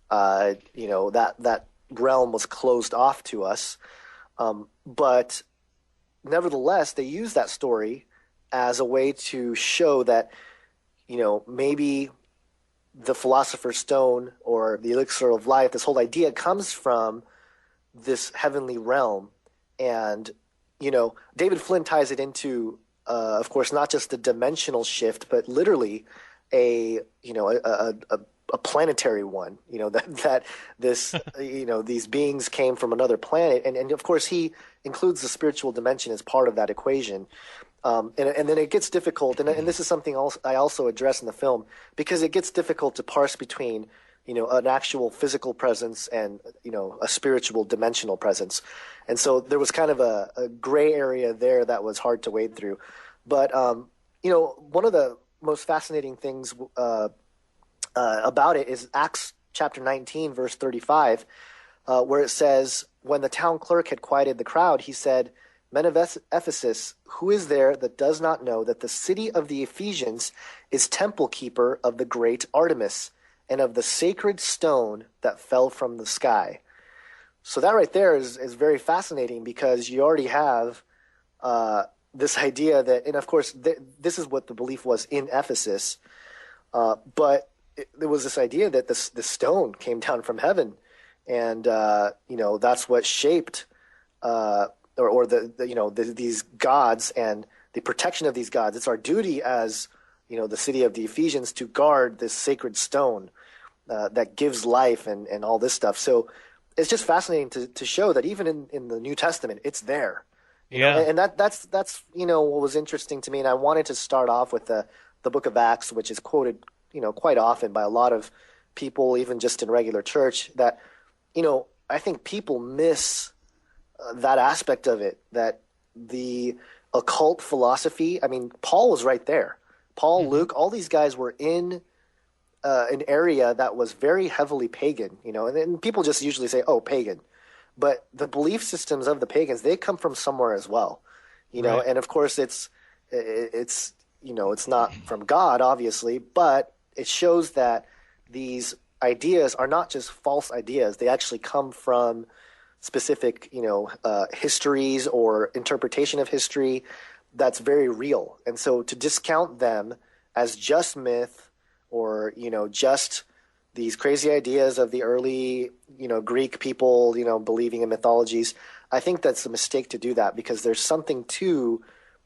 that realm was closed off to us. But nevertheless, they use that story as a way to show that, maybe the Philosopher's Stone or the Elixir of Life, this whole idea comes from this heavenly realm. And, David Flynn ties it into, of course, not just the dimensional shift, but literally a planetary one, that this, these beings came from another planet. And of course, he includes the spiritual dimension as part of that equation. And then it gets difficult, and this is something else I also address in the film, because it gets difficult to parse between, an actual physical presence and, a spiritual dimensional presence. And so there was kind of a gray area there that was hard to wade through. But, one of the most fascinating things about it is Acts chapter 19, verse 35, where it says, when the town clerk had quieted the crowd, he said, "Men of Ephesus, who is there that does not know that the city of the Ephesians is temple keeper of the great Artemis and of the sacred stone that fell from the sky?" So that right there is very fascinating, because you already have this idea that, and of course, this is what the belief was in Ephesus, but there was this idea that the stone came down from heaven, and that's what shaped these gods and the protection of these gods. It's our duty as the city of the Ephesians to guard this sacred stone that gives life and all this stuff. So it's just fascinating to show that even in the New Testament, it's there. And that's what was interesting to me. And I wanted to start off with the book of Acts, which is quoted quite often by a lot of people, even just in regular church, that I think people miss that aspect of it, that the occult philosophy. I mean, Paul was right there. Paul, Luke, all these guys were in an area that was very heavily pagan, and then people just usually say, "Oh, pagan," but the belief systems of the pagans, they come from somewhere as well, Right. and of course it's it's not from God, obviously, but it shows that these ideas are not just false ideas. They actually come from specific, histories or interpretation of history that's very real. And so to discount them as just myth or, just these crazy ideas of the early, Greek people, believing in mythologies, I think that's a mistake to do that, because there's something to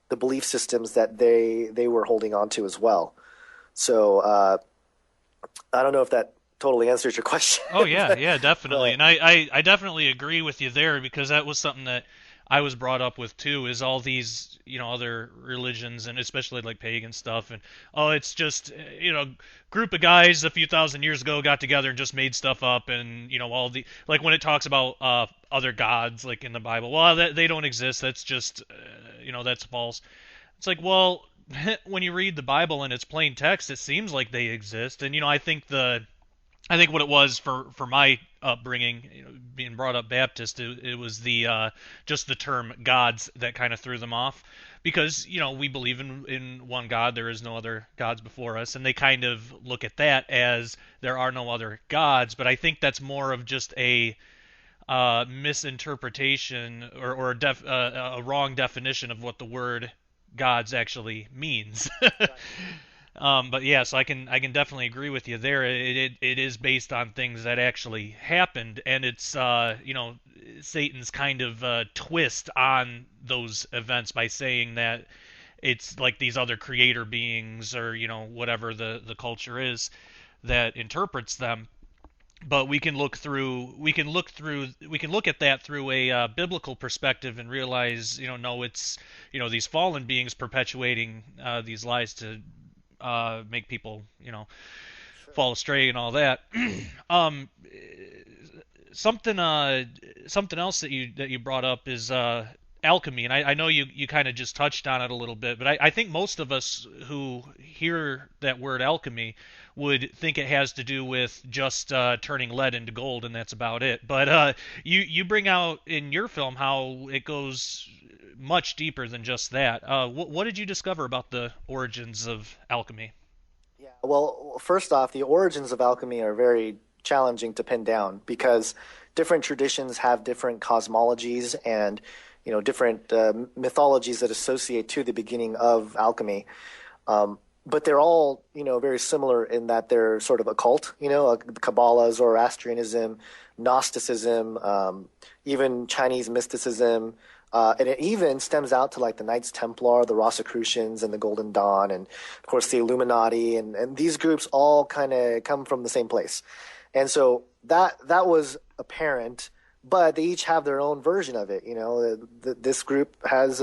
the belief systems that they were holding on to as well. So I don't know if that totally answers your question. Oh yeah, definitely. But And I definitely agree with you there, because that was something that I was brought up with too, is all these, other religions, and especially like pagan stuff, and oh, it's just, group of guys a few thousand years ago got together and just made stuff up, and all the, like when it talks about other gods like in the Bible, well, they don't exist, that's just that's false. It's like, well, when you read the Bible in its plain text, it seems like they exist. And I think what it was for my upbringing, being brought up Baptist, it was the just the term gods that kind of threw them off, because we believe in one God, there is no other gods before us, and they kind of look at that as there are no other gods. But I think that's more of just a misinterpretation, or a wrong definition of what the word gods actually means. But yeah, so I can definitely agree with you there. It is based on things that actually happened, and it's Satan's kind of twist on those events by saying that it's like these other creator beings, or whatever the culture is that interprets them. But we can look at that through a biblical perspective and realize, no, it's these fallen beings perpetuating these lies to make people, fall astray and all that. um, something else that you brought up is alchemy, and I know you kind of just touched on it a little bit, but I think most of us who hear that word alchemy would think it has to do with just turning lead into gold, and that's about it. But you bring out in your film how it goes much deeper than just that. What did you discover about the origins of alchemy? Yeah. Well, first off, the origins of alchemy are very challenging to pin down because different traditions have different cosmologies and different mythologies that associate to the beginning of alchemy. But they're all very similar in that they're sort of occult. Kabbalah, Zoroastrianism, Gnosticism, even Chinese mysticism. And it even stems out to like the Knights Templar, the Rosicrucians, and the Golden Dawn, and of course the Illuminati, and these groups all kind of come from the same place. And so that was apparent, but they each have their own version of it. This group has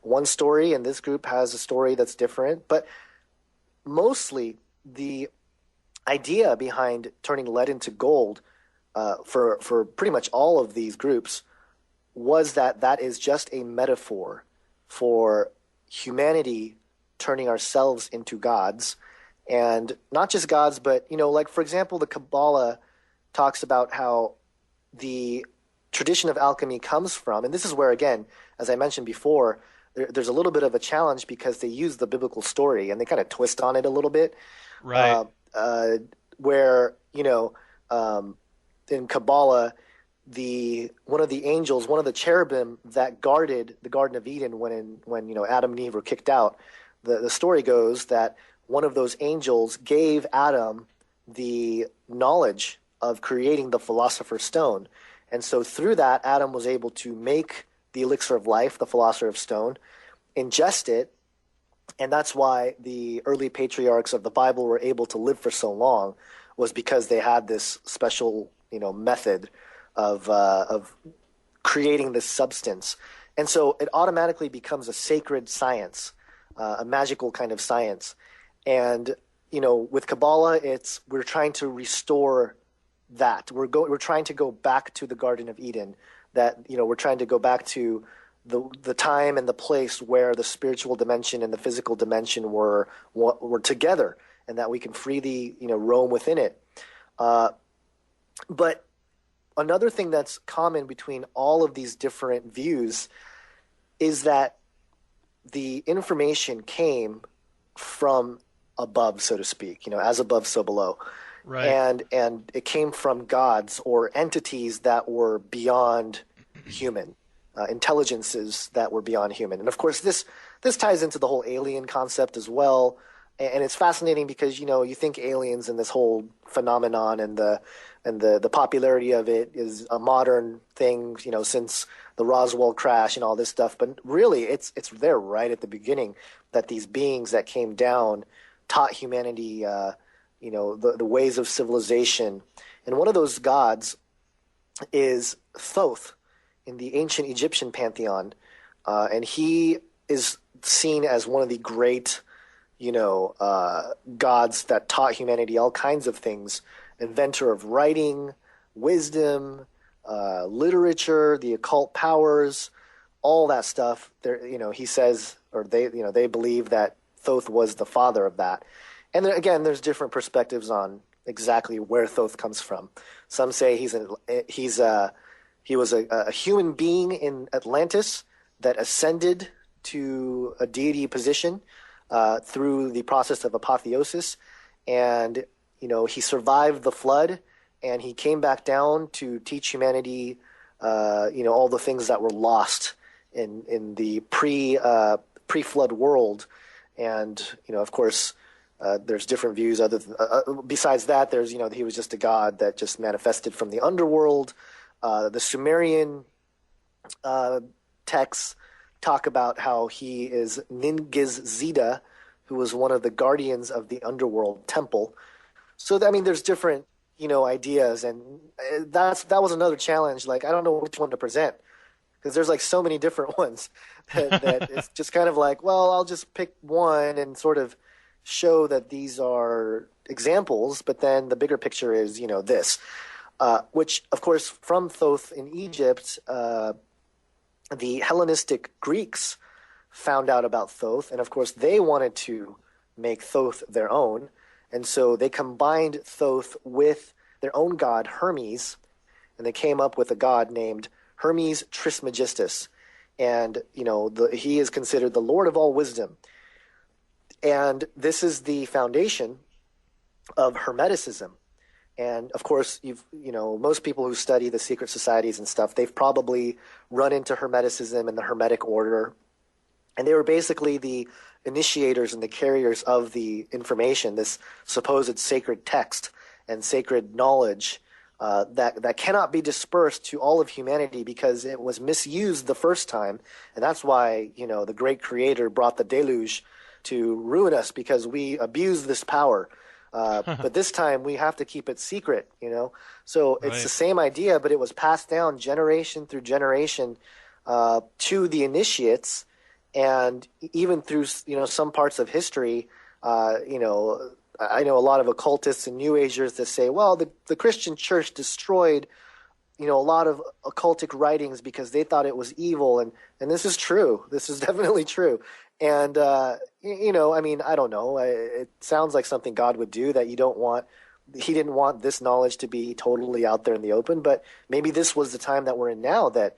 one story, and this group has a story that's different. But mostly, the idea behind turning lead into gold for pretty much all of these groups was that is just a metaphor for humanity turning ourselves into gods, and not just gods, but like for example, the Kabbalah talks about how the tradition of alchemy comes from, and this is where again, as I mentioned before, there's a little bit of a challenge because they use the biblical story and they kind of twist on it a little bit, Right. where in Kabbalah, one of the angels, one of the cherubim that guarded the Garden of Eden when Adam and Eve were kicked out, the story goes that one of those angels gave Adam the knowledge of creating the Philosopher's Stone, and so through that, Adam was able to make the elixir of life, the Philosopher's Stone, ingest it, and that's why the early patriarchs of the Bible were able to live for so long, was because they had this special method of creating this substance. And so it automatically becomes a sacred science, a magical kind of science. And with Kabbalah, we're trying to restore that. We're trying to go back to the Garden of Eden. That we're trying to go back to the time and the place where the spiritual dimension and the physical dimension were together, and that we can freely roam within it. But another thing that's common between all of these different views is that the information came from above, so to speak, as above, so below. Right. And it came from gods or entities that were beyond human, intelligences that were beyond human. And of course, this ties into the whole alien concept as well. And it's fascinating because you think aliens and this whole phenomenon and the popularity of it is a modern thing, since the Roswell crash and all this stuff. But really, it's there right at the beginning that these beings that came down taught humanity, the ways of civilization. And one of those gods is Thoth in the ancient Egyptian pantheon, and he is seen as one of the great gods that taught humanity all kinds of things, inventor of writing, wisdom, literature, the occult powers, all that stuff. There, he says, or they believe that Thoth was the father of that. And then, again, there's different perspectives on exactly where Thoth comes from. Some say he was a human being in Atlantis that ascended to a deity position through the process of apotheosis, and he survived the flood, and he came back down to teach humanity all the things that were lost in the pre-flood world. And of course, there's different views. Besides that, there's he was just a god that just manifested from the underworld. The Sumerian texts talk about how he is Ningiz-Zeta, who was one of the guardians of the underworld temple. So there's different ideas, and that was another challenge. Like, I don't know which one to present because there's like so many different ones that it's just kind of like, well, I'll just pick one and sort of show that these are examples, but then the bigger picture is this. Which, of course, from Thoth in Egypt, the Hellenistic Greeks found out about Thoth, and of course they wanted to make Thoth their own. And so they combined Thoth with their own god, Hermes, and they came up with a god named Hermes Trismegistus. And, he is considered the Lord of all wisdom. And this is the foundation of Hermeticism. And of course, most people who study the secret societies and stuff, they've probably run into Hermeticism and the Hermetic order. And they were basically the initiators and the carriers of the information, this supposed sacred text and sacred knowledge that cannot be dispersed to all of humanity because it was misused the first time. And that's why, the great creator brought the deluge to ruin us, because we abused this power. But this time we have to keep it secret, So it's Right. the same idea, but it was passed down generation through generation to the initiates, and even through some parts of history. I know a lot of occultists and New Agers that say, well, the Christian Church destroyed a lot of occultic writings because they thought it was evil, and this is true. This is definitely true. And I don't know. It sounds like something God would do that you don't want. He didn't want this knowledge to be totally out there in the open, but maybe this was the time that we're in now that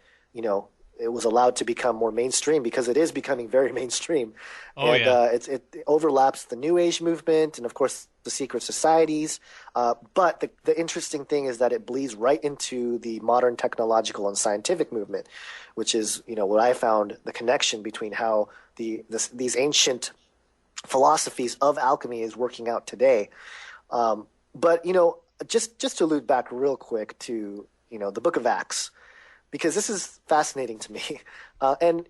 it was allowed to become more mainstream, because it is becoming very mainstream. Oh, And yeah. it overlaps the New Age movement and, of course, the secret societies. But the interesting thing is that it bleeds right into the modern technological and scientific movement, which is, what I found the connection between how these ancient philosophies of alchemy is working out today. But, just to allude back real quick to, the Book of Acts, because this is fascinating to me. And,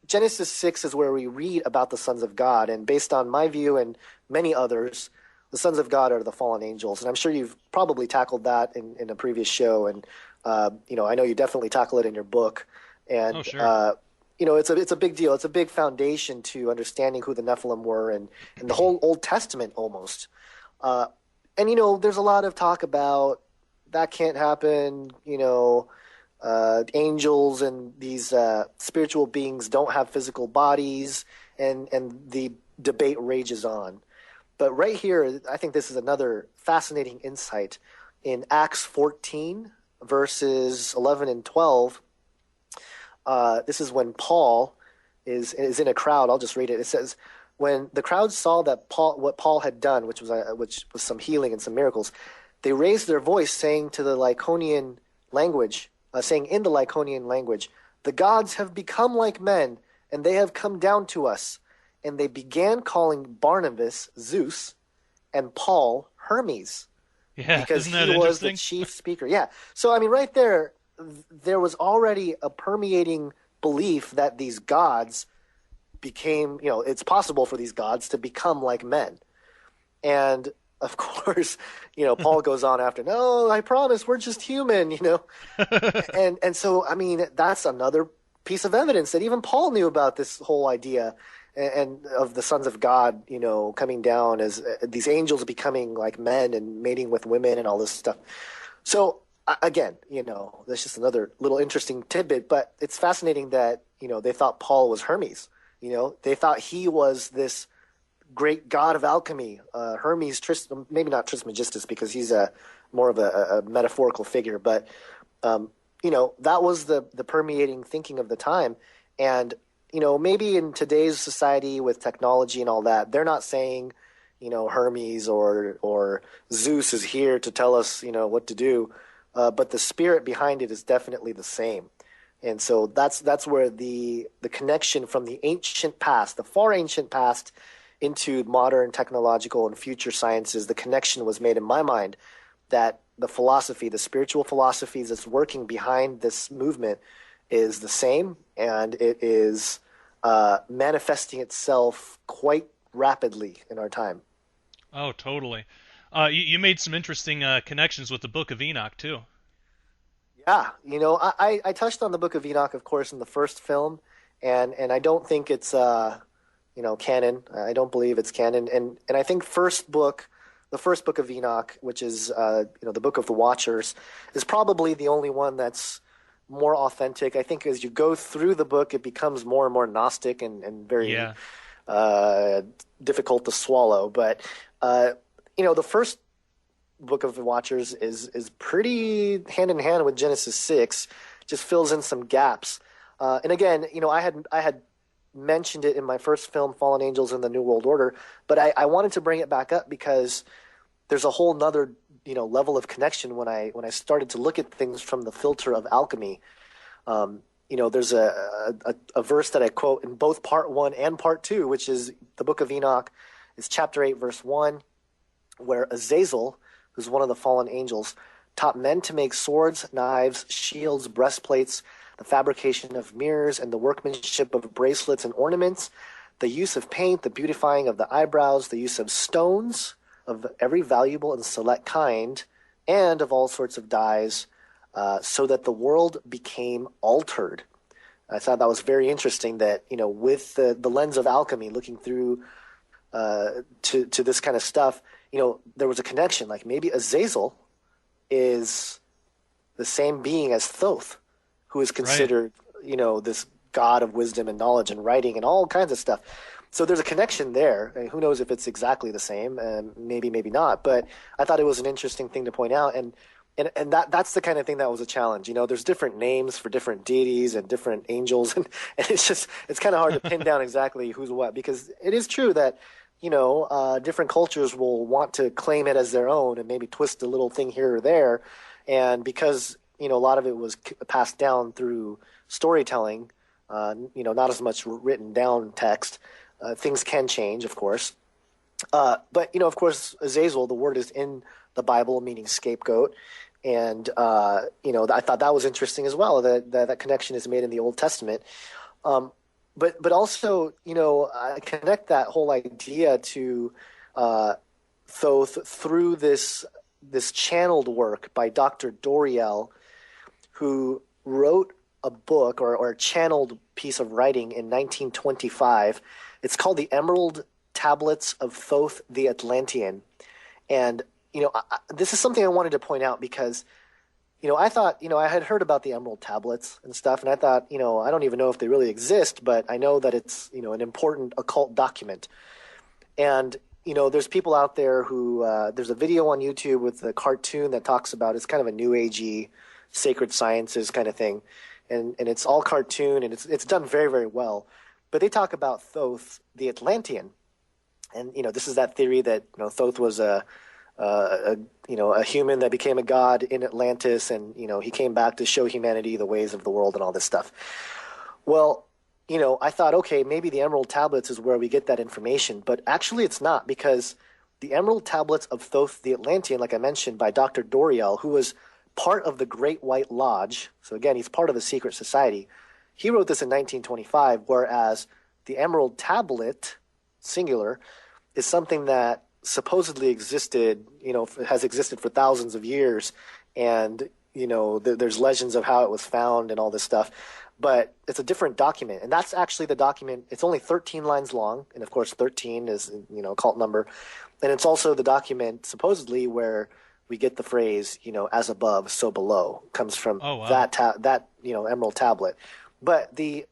Genesis 6 is where we read about the sons of God. And based on my view and many others, the sons of God are the fallen angels. And I'm sure you've probably tackled that in a previous show. And, I know you definitely tackle it in your book. And, Oh, sure. it's a big deal. It's a big foundation to understanding who the Nephilim were and the whole Old Testament almost. And, there's a lot of talk about that can't happen, angels and these spiritual beings don't have physical bodies, and the debate rages on. But right here, I think this is another fascinating insight. In Acts 14, verses 11 and 12, this is when Paul is in a crowd. I'll just read it. It says, when the crowd saw that what Paul had done, which was some healing and some miracles, they raised their voice, saying in the Lycaonian language, the gods have become like men, and they have come down to us. And they began calling Barnabas Zeus and Paul Hermes, Yeah, because isn't that he was the interesting? chief speaker. Yeah. So, right there was already a permeating belief that these gods became, it's possible for these gods to become like men. And of course, Paul goes on after, no, I promise we're just human, And so, that's another piece of evidence that even Paul knew about this whole idea and of the sons of God, coming down as these angels becoming like men and mating with women and all this stuff. So again, that's just another little interesting tidbit, but it's fascinating that, they thought Paul was Hermes. They thought he was this great god of alchemy, Hermes, maybe not Trismegistus, because he's more of a metaphorical figure, but that was the permeating thinking of the time. And maybe in today's society with technology and all that, they're not saying Hermes or Zeus is here to tell us what to do, but the spirit behind it is definitely the same. And so that's where the connection from the ancient past, the far ancient past, into modern technological and future sciences, the connection was made in my mind that the philosophy, the spiritual philosophies that's working behind this movement is the same, and it is manifesting itself quite rapidly in our time. Oh, totally. You made some interesting connections with the Book of Enoch too. Yeah, I touched on the Book of Enoch, of course, in the first film, and I don't think it's canon. I don't believe it's canon, and I think the first book of Enoch, which is the Book of the Watchers, is probably the only one that's more authentic. I think as you go through the book, it becomes more and more Gnostic and very Yeah. difficult to swallow. But the first Book of Watchers is pretty hand in hand with Genesis 6, just fills in some gaps. And again, I had mentioned it in my first film, Fallen Angels in the New World Order, but I wanted to bring it back up because there's a whole nother level of connection when I started to look at things from the filter of alchemy. There's a verse that I quote in both part 1 and part 2, which is the Book of Enoch. It's chapter 8, verse 1, where Azazel, who's one of the fallen angels, taught men to make swords, knives, shields, breastplates, the fabrication of mirrors, and the workmanship of bracelets and ornaments, the use of paint, the beautifying of the eyebrows, the use of stones of every valuable and select kind, and of all sorts of dyes, so that the world became altered. I thought that was very interesting that, with the lens of alchemy, looking through to this kind of stuff, there was a connection. Like maybe Azazel is the same being as Thoth, who is considered, this god of wisdom and knowledge and writing and all kinds of stuff. So there's a connection there. And who knows if it's exactly the same? Maybe not. But I thought it was an interesting thing to point out. And that's the kind of thing that was a challenge. There's different names for different deities and different angels, and it's kind of hard to pin down exactly who's what, because it is true that different cultures will want to claim it as their own and maybe twist a little thing here or there, and because a lot of it was passed down through storytelling, not as much written down text. Things can change, of course. But, of course, Azazel, the word is in the Bible, meaning scapegoat. And, I thought that was interesting as well, that connection is made in the Old Testament. But also, I connect that whole idea to Thoth through this channeled work by Dr. Doriel, who wrote a book or a channeled piece of writing in 1925. It's called The Emerald Tablets of Thoth the Atlantean. And, this is something I wanted to point out because, I thought, I had heard about the Emerald Tablets and stuff, and I thought, I don't even know if they really exist, but I know that it's, an important occult document. And, there's people out there who, there's a video on YouTube with a cartoon that talks about, it's kind of a new agey sacred sciences kind of thing. And it's all cartoon, and it's done very, very well. But they talk about Thoth the Atlantean. And, this is that theory that, Thoth was a human that became a god in Atlantis, and, he came back to show humanity the ways of the world and all this stuff. Well, I thought, okay, maybe the Emerald Tablets is where we get that information, but actually it's not, because the Emerald Tablets of Thoth the Atlantean, like I mentioned, by Dr. Doriel, who was part of the Great White Lodge, so again, he's part of the secret society, he wrote this in 1925, whereas the Emerald Tablet, singular, is something that supposedly existed, has existed for thousands of years, and, there's legends of how it was found and all this stuff, but it's a different document, and that's actually the document. It's only 13 lines long, and of course 13 is, a cult number, and it's also the document, supposedly, where we get the phrase, as above, so below, comes from that Emerald Tablet. But the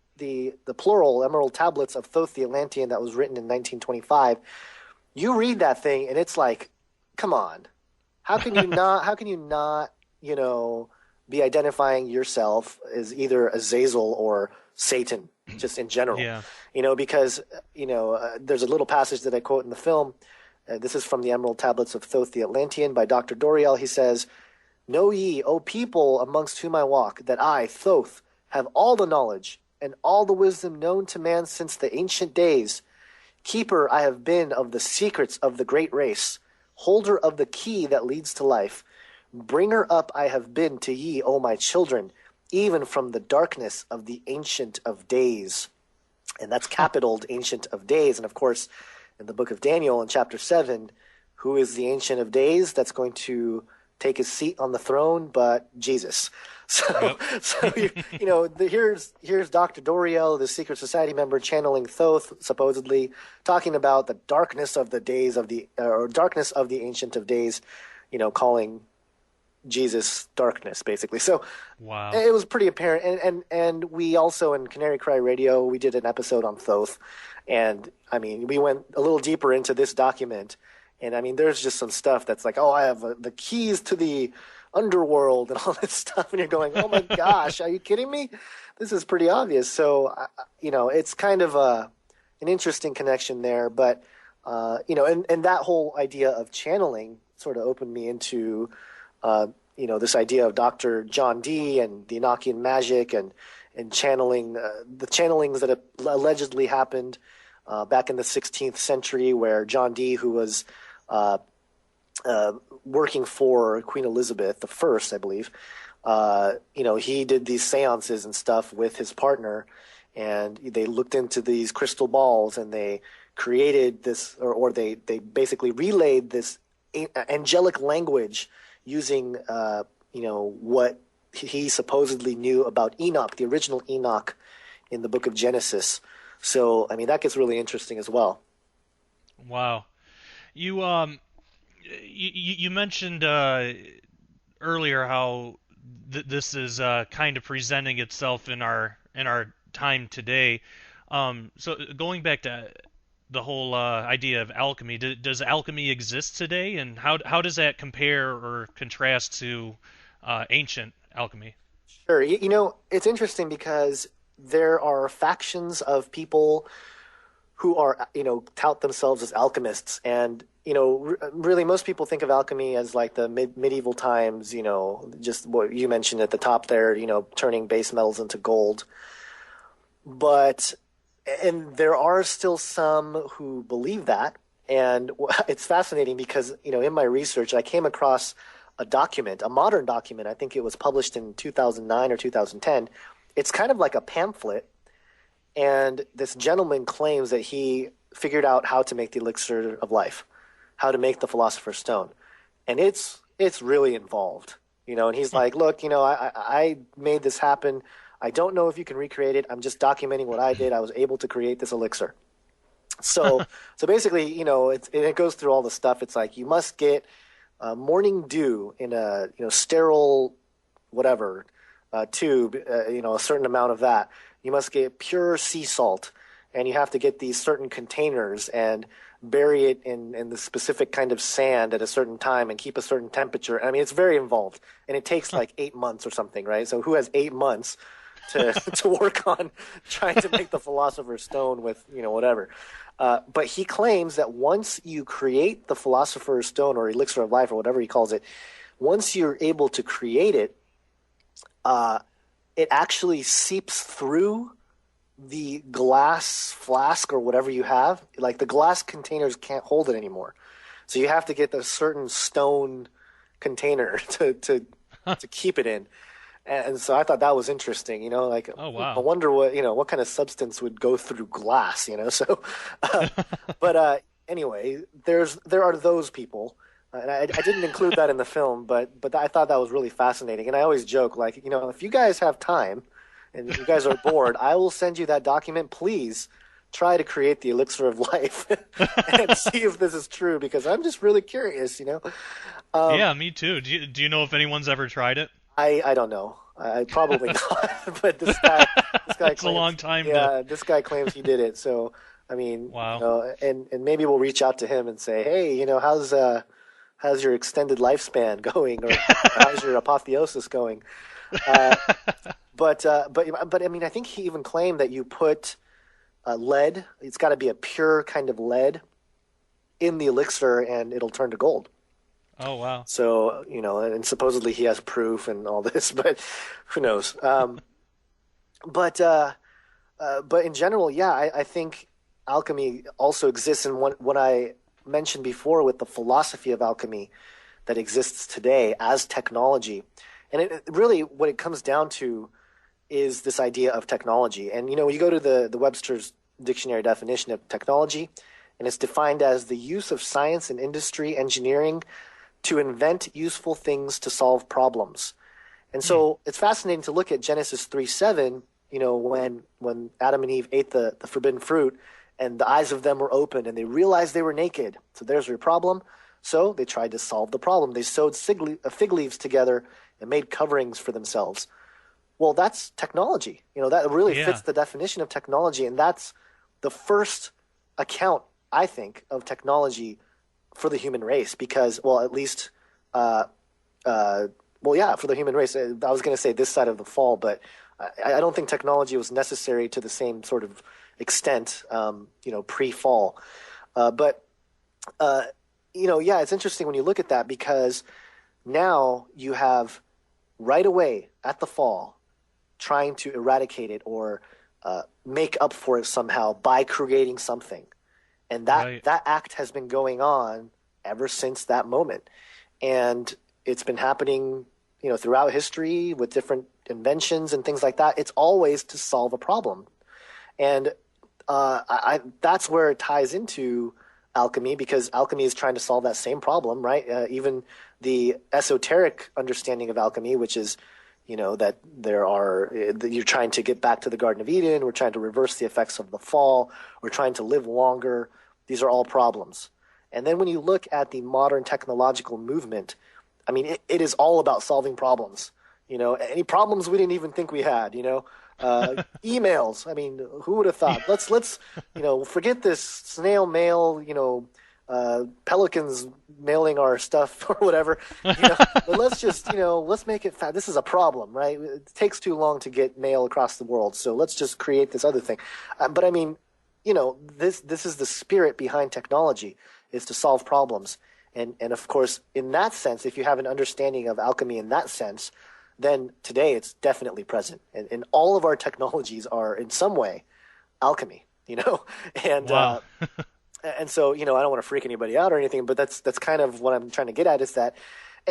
plural Emerald Tablets of Thoth the Atlantean that was written in 1925, you read that thing and it's like, come on, how can you not, be identifying yourself as either Azazel or Satan, just in general, because, there's a little passage that I quote in the film. This is from the Emerald Tablets of Thoth the Atlantean by Dr. Doriel. He says, "Know ye, O people amongst whom I walk, that I, Thoth, have all the knowledge and all the wisdom known to man since the ancient days. Keeper I have been of the secrets of the great race, holder of the key that leads to life. Bringer up I have been to ye, O my children, even from the darkness of the Ancient of Days." And that's capitaled Ancient of Days. And of course, in the book of Daniel in chapter 7, who is the Ancient of Days that's going to take his seat on the throne but Jesus? So, here's Dr. Doriel, the secret society member, channeling Thoth, supposedly talking about the darkness of the days of the, or darkness of the Ancient of Days, calling Jesus darkness, basically. So Wow. it was pretty apparent. And we also in Canary Cry Radio, we did an episode on Thoth. And I mean, we went a little deeper into this document. And I mean, there's just some stuff that's like, oh, I have the keys to the underworld and all this stuff. And you're going, oh my gosh, are you kidding me? This is pretty obvious. So, it's kind of an interesting connection there. But, and that whole idea of channeling sort of opened me into, this idea of Dr. John Dee and the Enochian magic and channeling, the channelings that allegedly happened back in the 16th century, where John Dee, who was working for Queen Elizabeth I, I believe, he did these seances and stuff with his partner, and they looked into these crystal balls and they created this, or they basically relayed this angelic language using, what he supposedly knew about Enoch, the original Enoch in the book of Genesis. So, I mean, that gets really interesting as well. Wow. You you mentioned earlier how this is kind of presenting itself in our time today. So going back to the whole idea of alchemy, does alchemy exist today, and how does that compare or contrast to ancient alchemy? Sure. It's interesting because there are factions of people who are, tout themselves as alchemists. And, really most people think of alchemy as like the medieval times, just what you mentioned at the top there, turning base metals into gold. And there are still some who believe that. And it's fascinating because, in my research, I came across a modern document. I think it was published in 2009 or 2010. It's kind of like a pamphlet. And this gentleman claims that he figured out how to make the elixir of life, how to make the philosopher's stone. And it's really involved, and he's like, look, I made this happen. I don't know if you can recreate it. I'm just documenting what I did. I was able to create this elixir. So basically, it goes through all the stuff. It's like you must get morning dew in a sterile whatever tube, a certain amount of that. You must get pure sea salt, and you have to get these certain containers and bury it in the specific kind of sand at a certain time and keep a certain temperature. I mean, it's very involved, and it takes like 8 months or something, right? So who has 8 months to work on trying to make the philosopher's stone with whatever? But he claims that once you create the philosopher's stone or elixir of life or whatever he calls it, once you're able to create it, it actually seeps through the glass flask or whatever you have. Like the glass containers can't hold it anymore. So you have to get a certain stone container to keep it in. And so I thought that was interesting, like, Oh wow. I wonder what kind of substance would go through glass, so, but anyway, there are those people. And I didn't include that in the film, but I thought that was really fascinating. And I always joke, like, if you guys have time and you guys are bored, I will send you that document. Please try to create the elixir of life and see if this is true, because I'm just really curious, Yeah, me too. Do you know if anyone's ever tried it? I don't know. I probably not. But this guy It's claims, a long time yeah, this guy claims he did it. So, I mean, Wow. and maybe we'll reach out to him and say, hey, how's your extended lifespan going, or how's your apotheosis going? But I mean, I think he even claimed that you put lead. It's got to be a pure kind of lead in the elixir, and it'll turn to gold. Oh wow. So and supposedly he has proof and all this, but who knows? But in general, yeah, I think alchemy also exists in what I mentioned before with the philosophy of alchemy that exists today as technology. And it really, what it comes down to is this idea of technology. And, you go to the Webster's dictionary definition of technology, and it's defined as the use of science and industry, engineering to invent useful things to solve problems. And so it's fascinating to look at Genesis 3:7, when Adam and Eve ate the forbidden fruit, and the eyes of them were opened and they realized they were naked. So there's your problem. So they tried to solve the problem. They sewed fig leaves together and made coverings for themselves. Well, that's technology. That really Yeah. fits the definition of technology, and that's the first account, I think, of technology for the human race. Because, well, at least, uh, well, yeah, for the human race. I was going to say this side of the fall, but I don't think technology was necessary to the same sort of extent, pre-fall. But yeah, it's interesting when you look at that, because now you have right away at the fall trying to eradicate it or make up for it somehow by creating something. And Right. that act has been going on ever since that moment. And it's been happening, throughout history with different inventions and things like that. It's always to solve a problem. And that's where it ties into alchemy, because alchemy is trying to solve that same problem, right? Even the esoteric understanding of alchemy, which is, that you're trying to get back to the Garden of Eden. We're trying to reverse the effects of the fall. We're trying to live longer. These are all problems. And then when you look at the modern technological movement, I mean, it is all about solving problems. Any problems we didn't even think we had. Emails. I mean, who would have thought? Let's forget this snail mail. Pelicans mailing our stuff or whatever. But let's just let's make it fast. This is a problem, right? It takes too long to get mail across the world, so let's just create this other thing. But I mean, this is the spirit behind technology, is to solve problems. And of course, in that sense, if you have an understanding of alchemy in that sense, then today it's definitely present. And all of our technologies are in some way alchemy, and Wow. and so, I don't want to freak anybody out or anything, but that's kind of what I'm trying to get at, is that,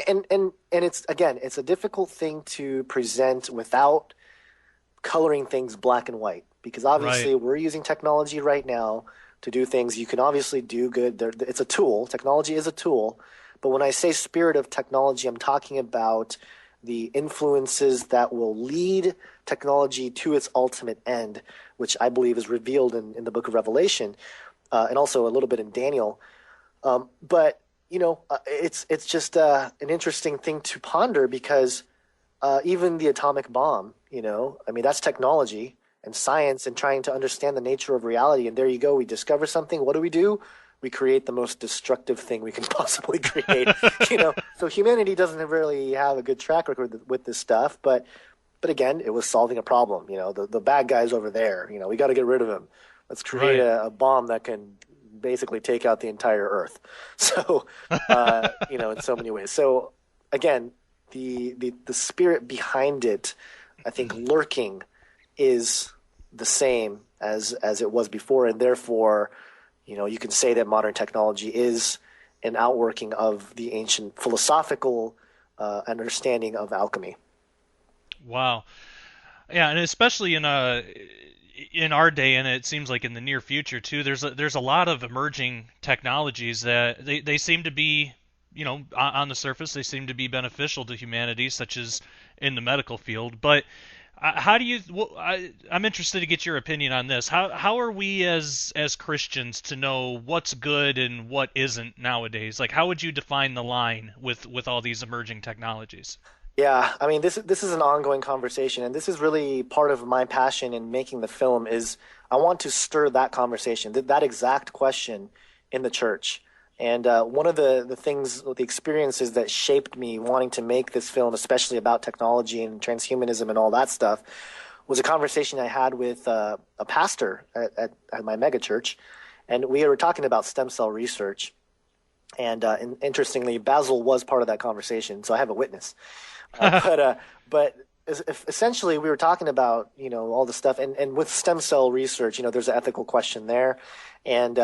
and it's, again, it's a difficult thing to present without coloring things black and white, because Right. obviously we're using technology right now to do things. You can obviously do good. It's a tool. Technology is a tool. But when I say spirit of technology, I'm talking about the influences that will lead technology to its ultimate end, which I believe is revealed in the book of Revelation, and also a little bit in Daniel. But it's just an interesting thing to ponder, because even the atomic bomb, I mean, that's technology and science and trying to understand the nature of reality. And there you go. We discover something. What do? We create the most destructive thing we can possibly create. So humanity doesn't really have a good track record with this stuff. But again, it was solving a problem. The bad guy's over there. We got to get rid of him. Let's create Right. a bomb that can basically take out the entire Earth. So, in so many ways. So again, the spirit behind it, I think, lurking, is the same as it was before, and therefore, you can say that modern technology is an outworking of the ancient philosophical understanding of alchemy. Wow. Yeah, and especially in our day, and it seems like in the near future too. There's a lot of emerging technologies that they seem to be, on the surface they seem to be beneficial to humanity, such as in the medical field. But how do you? Well, I'm interested to get your opinion on this. How are we as Christians to know what's good and what isn't nowadays? Like, how would you define the line with all these emerging technologies? Yeah, I mean, this is an ongoing conversation, and this is really part of my passion in making the film. Is I want to stir that conversation, that exact question in the church. And one of the things, the experiences that shaped me wanting to make this film, especially about technology and transhumanism and all that stuff, was a conversation I had with a pastor at my mega church, and we were talking about stem cell research. And interestingly, Basil was part of that conversation, so I have a witness. But essentially, we were talking about all the stuff, and with stem cell research, there's an ethical question there, and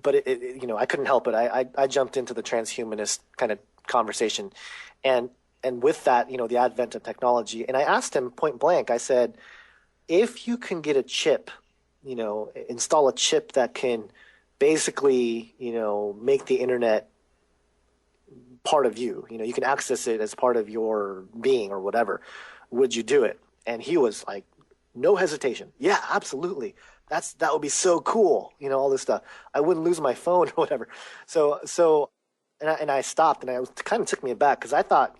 but I couldn't help it. I jumped into the transhumanist kind of conversation, and with that, the advent of technology, and I asked him point blank. I said, if you can get a chip, install a chip that can basically, make the internet part of you. You can access it as part of your being or whatever. Would you do it? And he was like, no hesitation. Yeah, absolutely. That would be so cool. All this stuff. I wouldn't lose my phone or whatever. So and I stopped, and it kind of took me aback because I thought,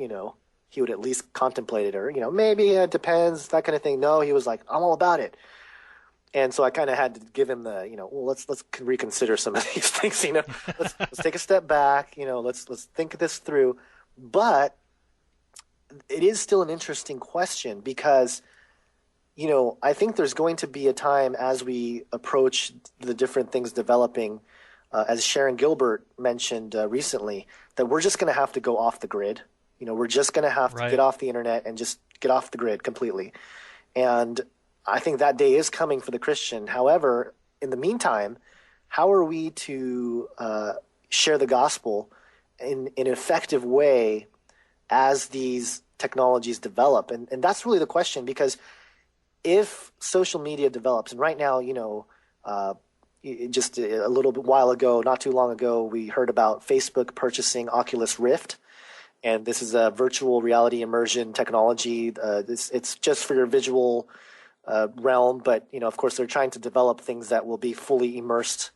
he would at least contemplate it, or, maybe it depends, that kind of thing. No, he was like, I'm all about it. And so I kind of had to give him the, well, let's reconsider some of these things, let's take a step back, let's think this through. But it is still an interesting question because, I think there's going to be a time as we approach the different things developing, as Sharon Gilbert mentioned recently, that we're just going to have to go off the grid. We're just going to have to get off the internet and just get off the grid completely. And I think that day is coming for the Christian. However, in the meantime, how are we to share the gospel in an effective way as these technologies develop? And that's really the question, because if social media develops, and right now, just a little bit while ago, not too long ago, we heard about Facebook purchasing Oculus Rift. And this is a virtual reality immersion technology. It's just for your visual realm, but of course, they're trying to develop things that will be fully immersed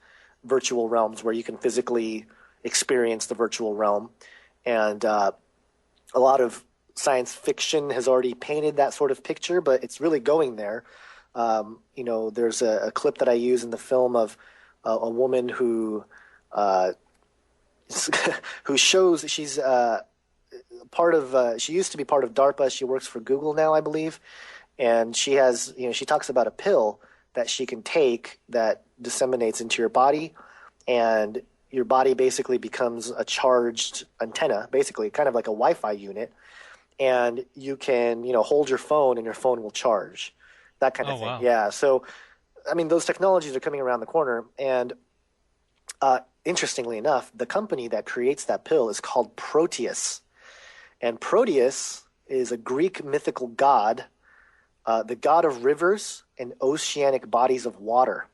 virtual realms where you can physically experience the virtual realm. And a lot of science fiction has already painted that sort of picture, but it's really going there. There's a clip that I use in the film of a woman who shows she's she used to be part of DARPA. She works for Google now, I believe. And she has, she talks about a pill that she can take that disseminates into your body, and your body basically becomes a charged antenna, basically kind of like a Wi-Fi unit. And you can, hold your phone and your phone will charge, that kind of thing. Wow. Yeah. So, I mean, those technologies are coming around the corner. And interestingly enough, the company that creates that pill is called Proteus. And Proteus is a Greek mythical god, the god of rivers and oceanic bodies of water.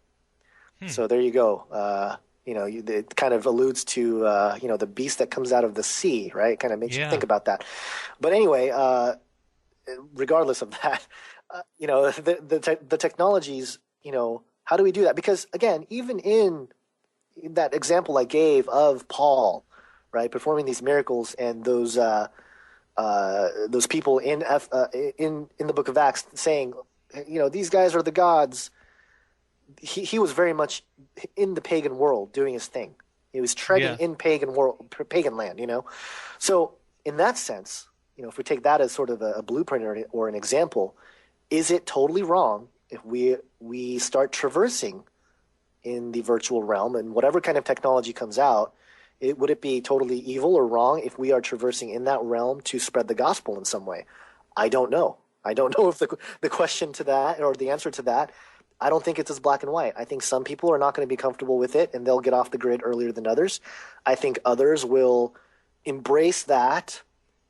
So there you go. It kind of alludes to, the beast that comes out of the sea, right? It kind of makes you think about that. But anyway, regardless of that, the technologies, how do we do that? Because again, even in that example I gave of Paul, right, performing these miracles, and those people in the book of Acts saying, these guys are the gods. He was very much in the pagan world doing his thing. He was treading in pagan land, So in that sense, if we take that as sort of a blueprint or an example, is it totally wrong if we start traversing in the virtual realm, and whatever kind of technology comes out, would it be totally evil or wrong if we are traversing in that realm to spread the gospel in some way? I don't know. I don't know if the question to that, or the answer to that, I don't think it's as black and white. I think some people are not going to be comfortable with it, and they'll get off the grid earlier than others. I think others will embrace that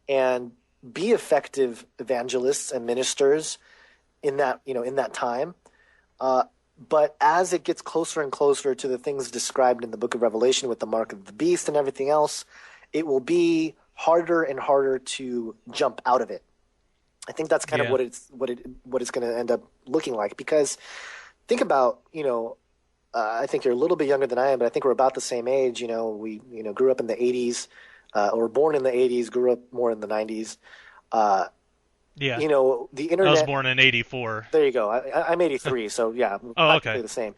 and be effective evangelists and ministers in that time. But as it gets closer and closer to the things described in the book of Revelation with the mark of the beast and everything else, it will be harder and harder to jump out of it. I think that's kind of what it's going to end up looking like. Because think about, I think you're a little bit younger than I am, but I think we're about the same age. We grew up in the 80s, or born in the 80s, grew up more in the 90s. The internet. I was born in '84. There you go. I'm 83, so yeah, practically the same.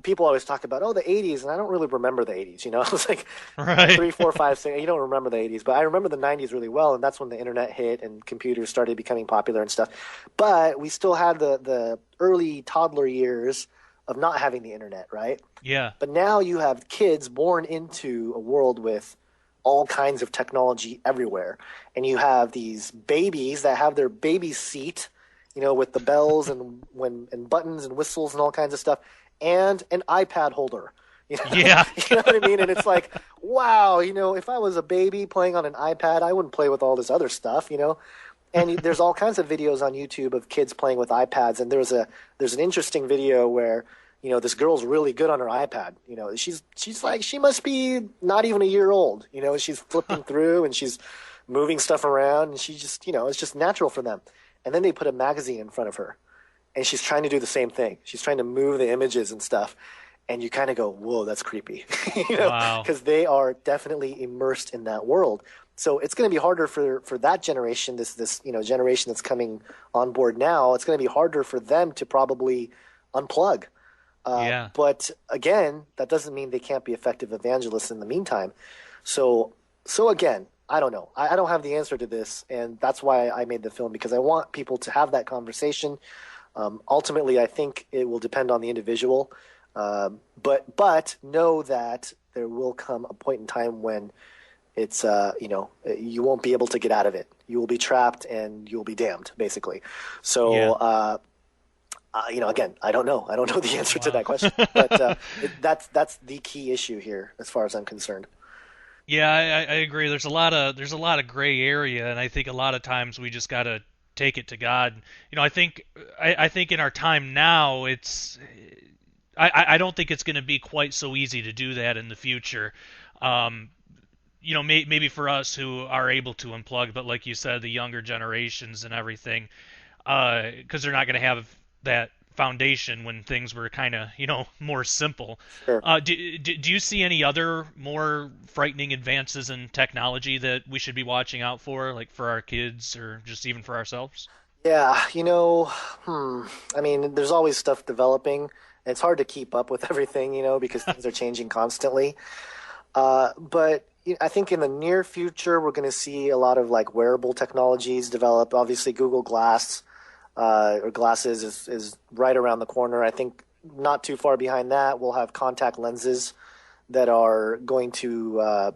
People always talk about the 80s, and I don't really remember the 80s. It's like 3, 4, 5, 6. You don't remember the 80s, but I remember the 90s really well, and that's when the internet hit and computers started becoming popular and stuff. But we still had the early toddler years of not having the internet, right? Yeah. But now you have kids born into a world with all kinds of technology everywhere, and you have these babies that have their baby seat, with the bells and buttons and whistles and all kinds of stuff, and an iPad holder. Yeah. You know what I mean? And it's like, wow, if I was a baby playing on an iPad, I wouldn't play with all this other stuff, And there's all kinds of videos on YouTube of kids playing with iPads, and there's an interesting video where this girl's really good on her iPad. She's like, she must be not even a year old. She's flipping through and she's moving stuff around, and she just, it's just natural for them. And then they put a magazine in front of her, and she's trying to do the same thing. She's trying to move the images and stuff. and you kind of go, whoa, that's creepy, Wow. because they are definitely immersed in that world. So it's going to be harder for that generation, this generation that's coming on board now. It's going to be harder for them to probably unplug. Yeah. But again, that doesn't mean they can't be effective evangelists in the meantime. So again, I don't know. I don't have the answer to this, and that's why I made the film, because I want people to have that conversation. Ultimately, I think it will depend on the individual, but know that there will come a point in time when it's you won't be able to get out of it. You will be trapped, and you'll be damned, basically. So. Yeah. Again, I don't know. I don't know the answer to Wow. that question, but that's the key issue here, as far as I'm concerned. Yeah, I agree. There's a lot of gray area, and I think a lot of times we just gotta take it to God. I think in our time now, I don't think it's going to be quite so easy to do that in the future. Um, maybe for us who are able to unplug, but like you said, the younger generations and everything, because they're not going to have that foundation when things were kind of more simple. Sure. Do you see any other more frightening advances in technology that we should be watching out for, like for our kids or just even for ourselves? Yeah, I mean, there's always stuff developing. It's hard to keep up with everything, because things are changing constantly. But I think in the near future, we're going to see a lot of like wearable technologies develop. Obviously, Google Glass or glasses is right around the corner. I think not too far behind that, we'll have contact lenses that are going to,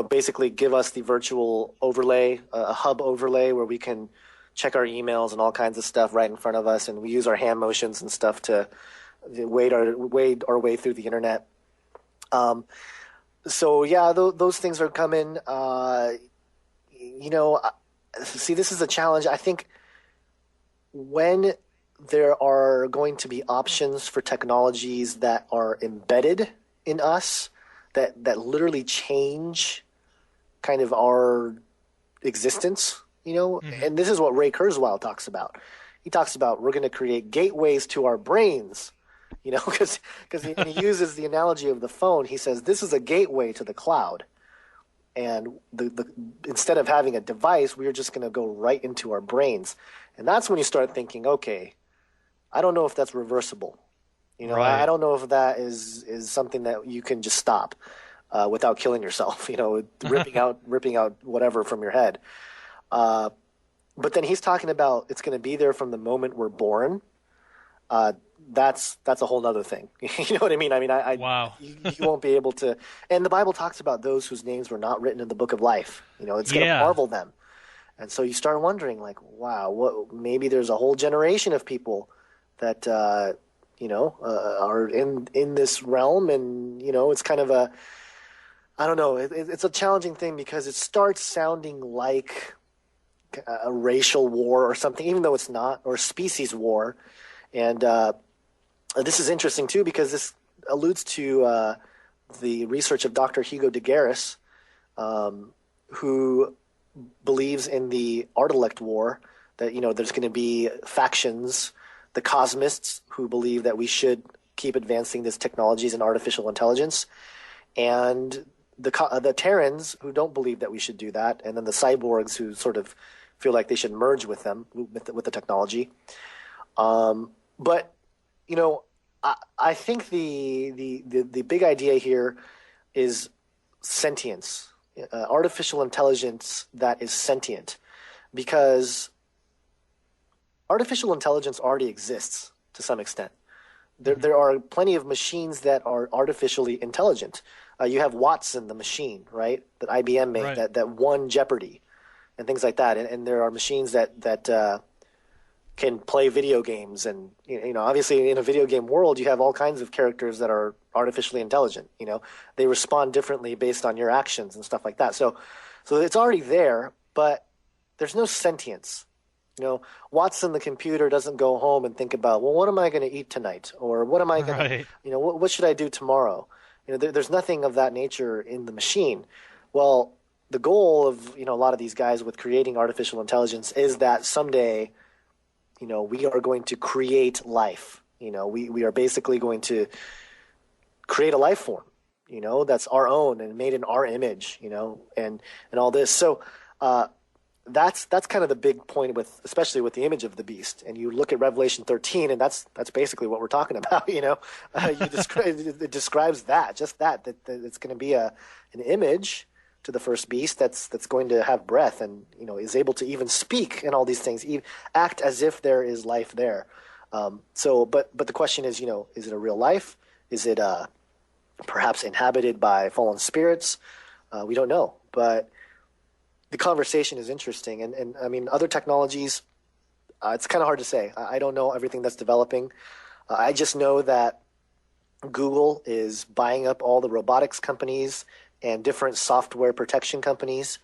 basically give us the virtual overlay, a hub overlay where we can check our emails and all kinds of stuff right in front of us, and we use our hand motions and stuff to wade our way through the internet. So yeah, those things are coming. See, this is a challenge. I think when there are going to be options for technologies that are embedded in us, that literally change kind of our existence, Hmm. and this is what Ray Kurzweil talks about. He talks about we're going to create gateways to our brains, because he uses the analogy of the phone. He says this is a gateway to the cloud, and the instead of having a device, we're just going to go right into our brains, and that's when you start thinking, okay, I don't know if that's reversible. I Right. don't know if that is something that you can just stop without killing yourself. Ripping out whatever from your head. Uh, but then he's talking about it's going to be there from the moment we're born. Uh, that's a whole other thing. You know what I mean? I mean, Wow. you won't be able to. And the Bible talks about those whose names were not written in the book of life. It's going to Yeah. marvel them. And so you start wondering, like, wow, what? Maybe there's a whole generation of people that are in this realm, and it's kind of a, I don't know, it's a challenging thing because it starts sounding like a racial war or something, even though it's not, or a species war. And this is interesting too because this alludes to the research of Dr. Hugo de Garis, who believes in the Ardalect War, that there's going to be factions, the cosmists who believe that we should keep advancing these technologies and artificial intelligence, and the Terrans who don't believe that we should do that, and then the cyborgs who sort of feel like they should merge with them with the technology. But I think the big idea here is sentience, artificial intelligence that is sentient, because artificial intelligence already exists to some extent. Hmm. There are plenty of machines that are artificially intelligent. You have Watson, the machine, right, that IBM made Right. that won Jeopardy and things like that. And there are machines that can play video games, and obviously in a video game world you have all kinds of characters that are artificially intelligent. They respond differently based on your actions and stuff like that. So it's already there, but there's no sentience. Watson the computer doesn't go home and think about, well, what am I going to eat tonight, or what am I going to, Right. what should I do tomorrow? There's nothing of that nature in the machine. Well, the goal of a lot of these guys with creating artificial intelligence is that someday we are going to create life. We are basically going to create a life form, that's our own and made in our image, and all this. So that's kind of the big point especially with the image of the beast. And you look at Revelation 13, and that's basically what we're talking about. It describes that it's going to be an image to the first beast that's going to have breath and is able to even speak and all these things, even act as if there is life there. But the question is, is it a real life? Is it perhaps inhabited by fallen spirits? We don't know, but the conversation is interesting. And I mean, other technologies, it's kind of hard to say. I don't know everything that's developing. I just know that Google is buying up all the robotics companies and different software protection companies.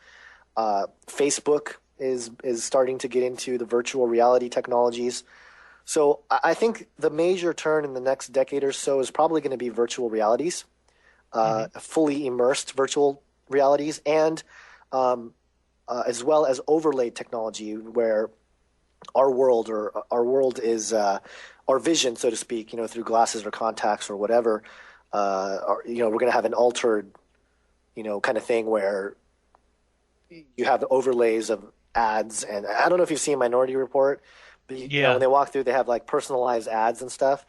Facebook is starting to get into the virtual reality technologies. So I think the major turn in the next decade or so is probably going to be virtual realities, fully immersed virtual realities, and as well as overlaid technology, where our world is our vision, so to speak, through glasses or contacts or whatever. We're going to have an altered, kind of thing where you have overlays of ads, and I don't know if you've seen Minority Report, but when they walk through, they have like personalized ads and stuff.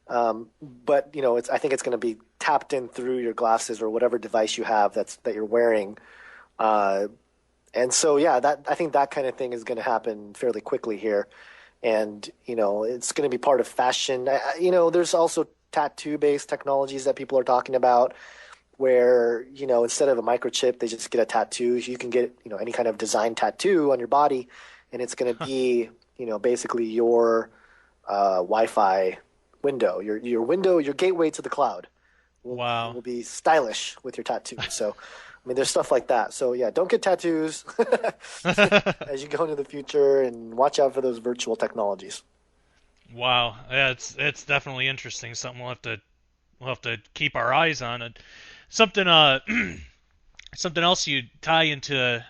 But I think it's going to be tapped in through your glasses or whatever device you have that you're wearing. And so, I think that kind of thing is going to happen fairly quickly here. And, it's going to be part of fashion. There's also tattoo-based technologies that people are talking about where, instead of a microchip, they just get a tattoo. You can get, any kind of design tattoo on your body, and it's going to be, basically your Wi-Fi window, your window, your gateway to the cloud. Will be stylish with your tattoo. So, I mean, there's stuff like that. So, don't get tattoos as you go into the future, and watch out for those virtual technologies. Wow, yeah, it's definitely interesting. Something we'll have to keep our eyes on. And something something else you tie into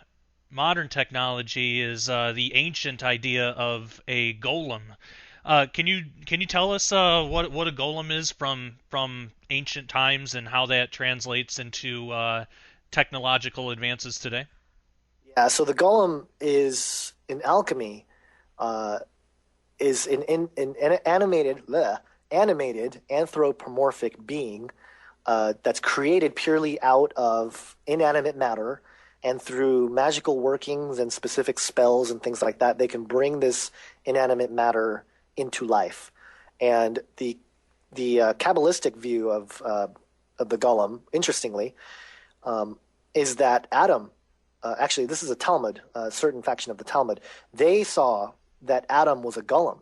modern technology is the ancient idea of a golem. Can you tell us what a golem is from ancient times and how that translates into technological advances today? Yeah, so the golem is in alchemy, uh, is an animated anthropomorphic being that's created purely out of inanimate matter, and through magical workings and specific spells and things like that, they can bring this inanimate matter into life. And the Kabbalistic view of the golem, interestingly, is that Adam, actually, this is a Talmud, a certain faction of the Talmud, they saw that Adam was a golem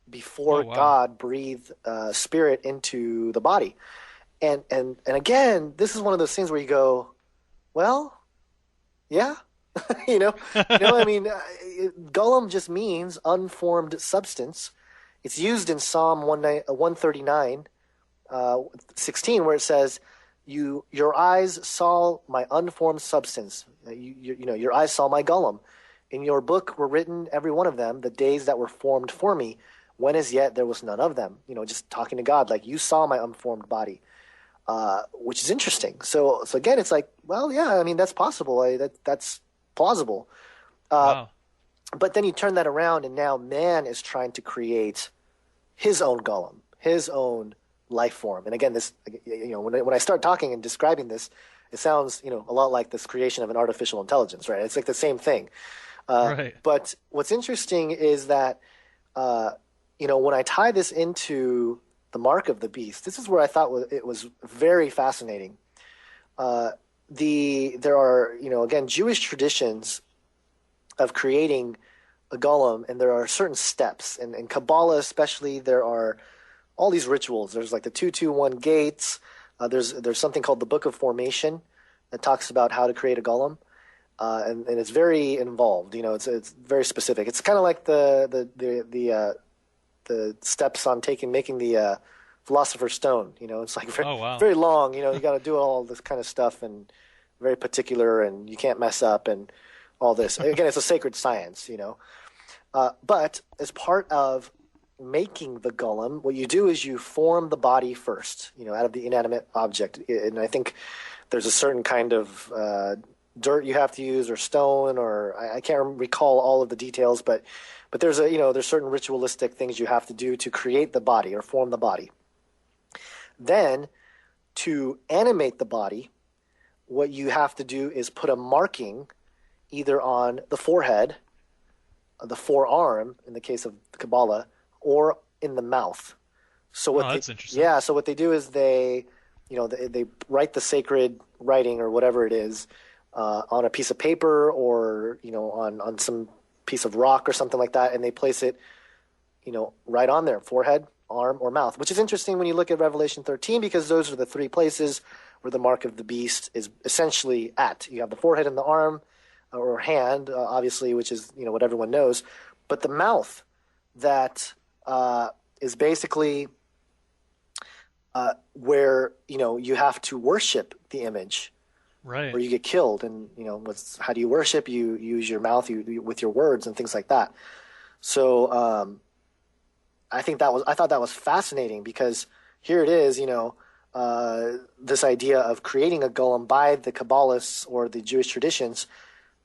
before Oh, wow. God breathed spirit into the body. And again, this is one of those things where you go, well, yeah, I mean, golem just means unformed substance. It's used in Psalm 139, 16, where it says, your eyes saw my unformed substance. Your eyes saw my golem. In your book were written, every one of them, the days that were formed for me, when as yet there was none of them. Just talking to God, like, you saw my unformed body, which is interesting. So again, it's like, well, yeah, I mean, that's possible. That's plausible. Wow. But then you turn that around, and now man is trying to create his own golem, his own life form. And again, this, when I start talking and describing this, it sounds, a lot like this creation of an artificial intelligence, right? It's like the same thing. Right. But what's interesting is that, when I tie this into the mark of the beast, this is where I thought it was very fascinating. There are, again, Jewish traditions of creating a golem, and there are certain steps. And in Kabbalah especially, there are all these rituals. There's like the 221 gates. There's something called the Book of Formation that talks about how to create a golem. And it's very involved. It's very specific. It's kind of like the steps on making the Philosopher's Stone. It's like Oh, wow. very long. You got to do all this kind of stuff, and very particular, and you can't mess up, and all this. Again, it's a sacred science. But as part of making the golem, what you do is you form the body first, out of the inanimate object. And I think there's a certain kind of dirt you have to use, or stone, or I can't recall all of the details, but there's there's certain ritualistic things you have to do to create the body or form the body. Then, to animate the body, what you have to do is put a marking either on the forehead, the forearm, in the case of Kabbalah, or in the mouth. So that's interesting. Yeah, so what they do is they write the sacred writing or whatever it is on a piece of paper, or on some piece of rock or something like that, and they place it right on there, forehead, arm, or mouth, which is interesting when you look at Revelation 13, because those are the three places where the mark of the beast is essentially at. You have the forehead and the arm or hand, obviously, which is what everyone knows, but the mouth, that is basically where you have to worship the image, right? Or you get killed. And how do you worship? You use your mouth, with your words and things like that. So I thought that was fascinating, because here it is, this idea of creating a golem by the Kabbalists or the Jewish traditions,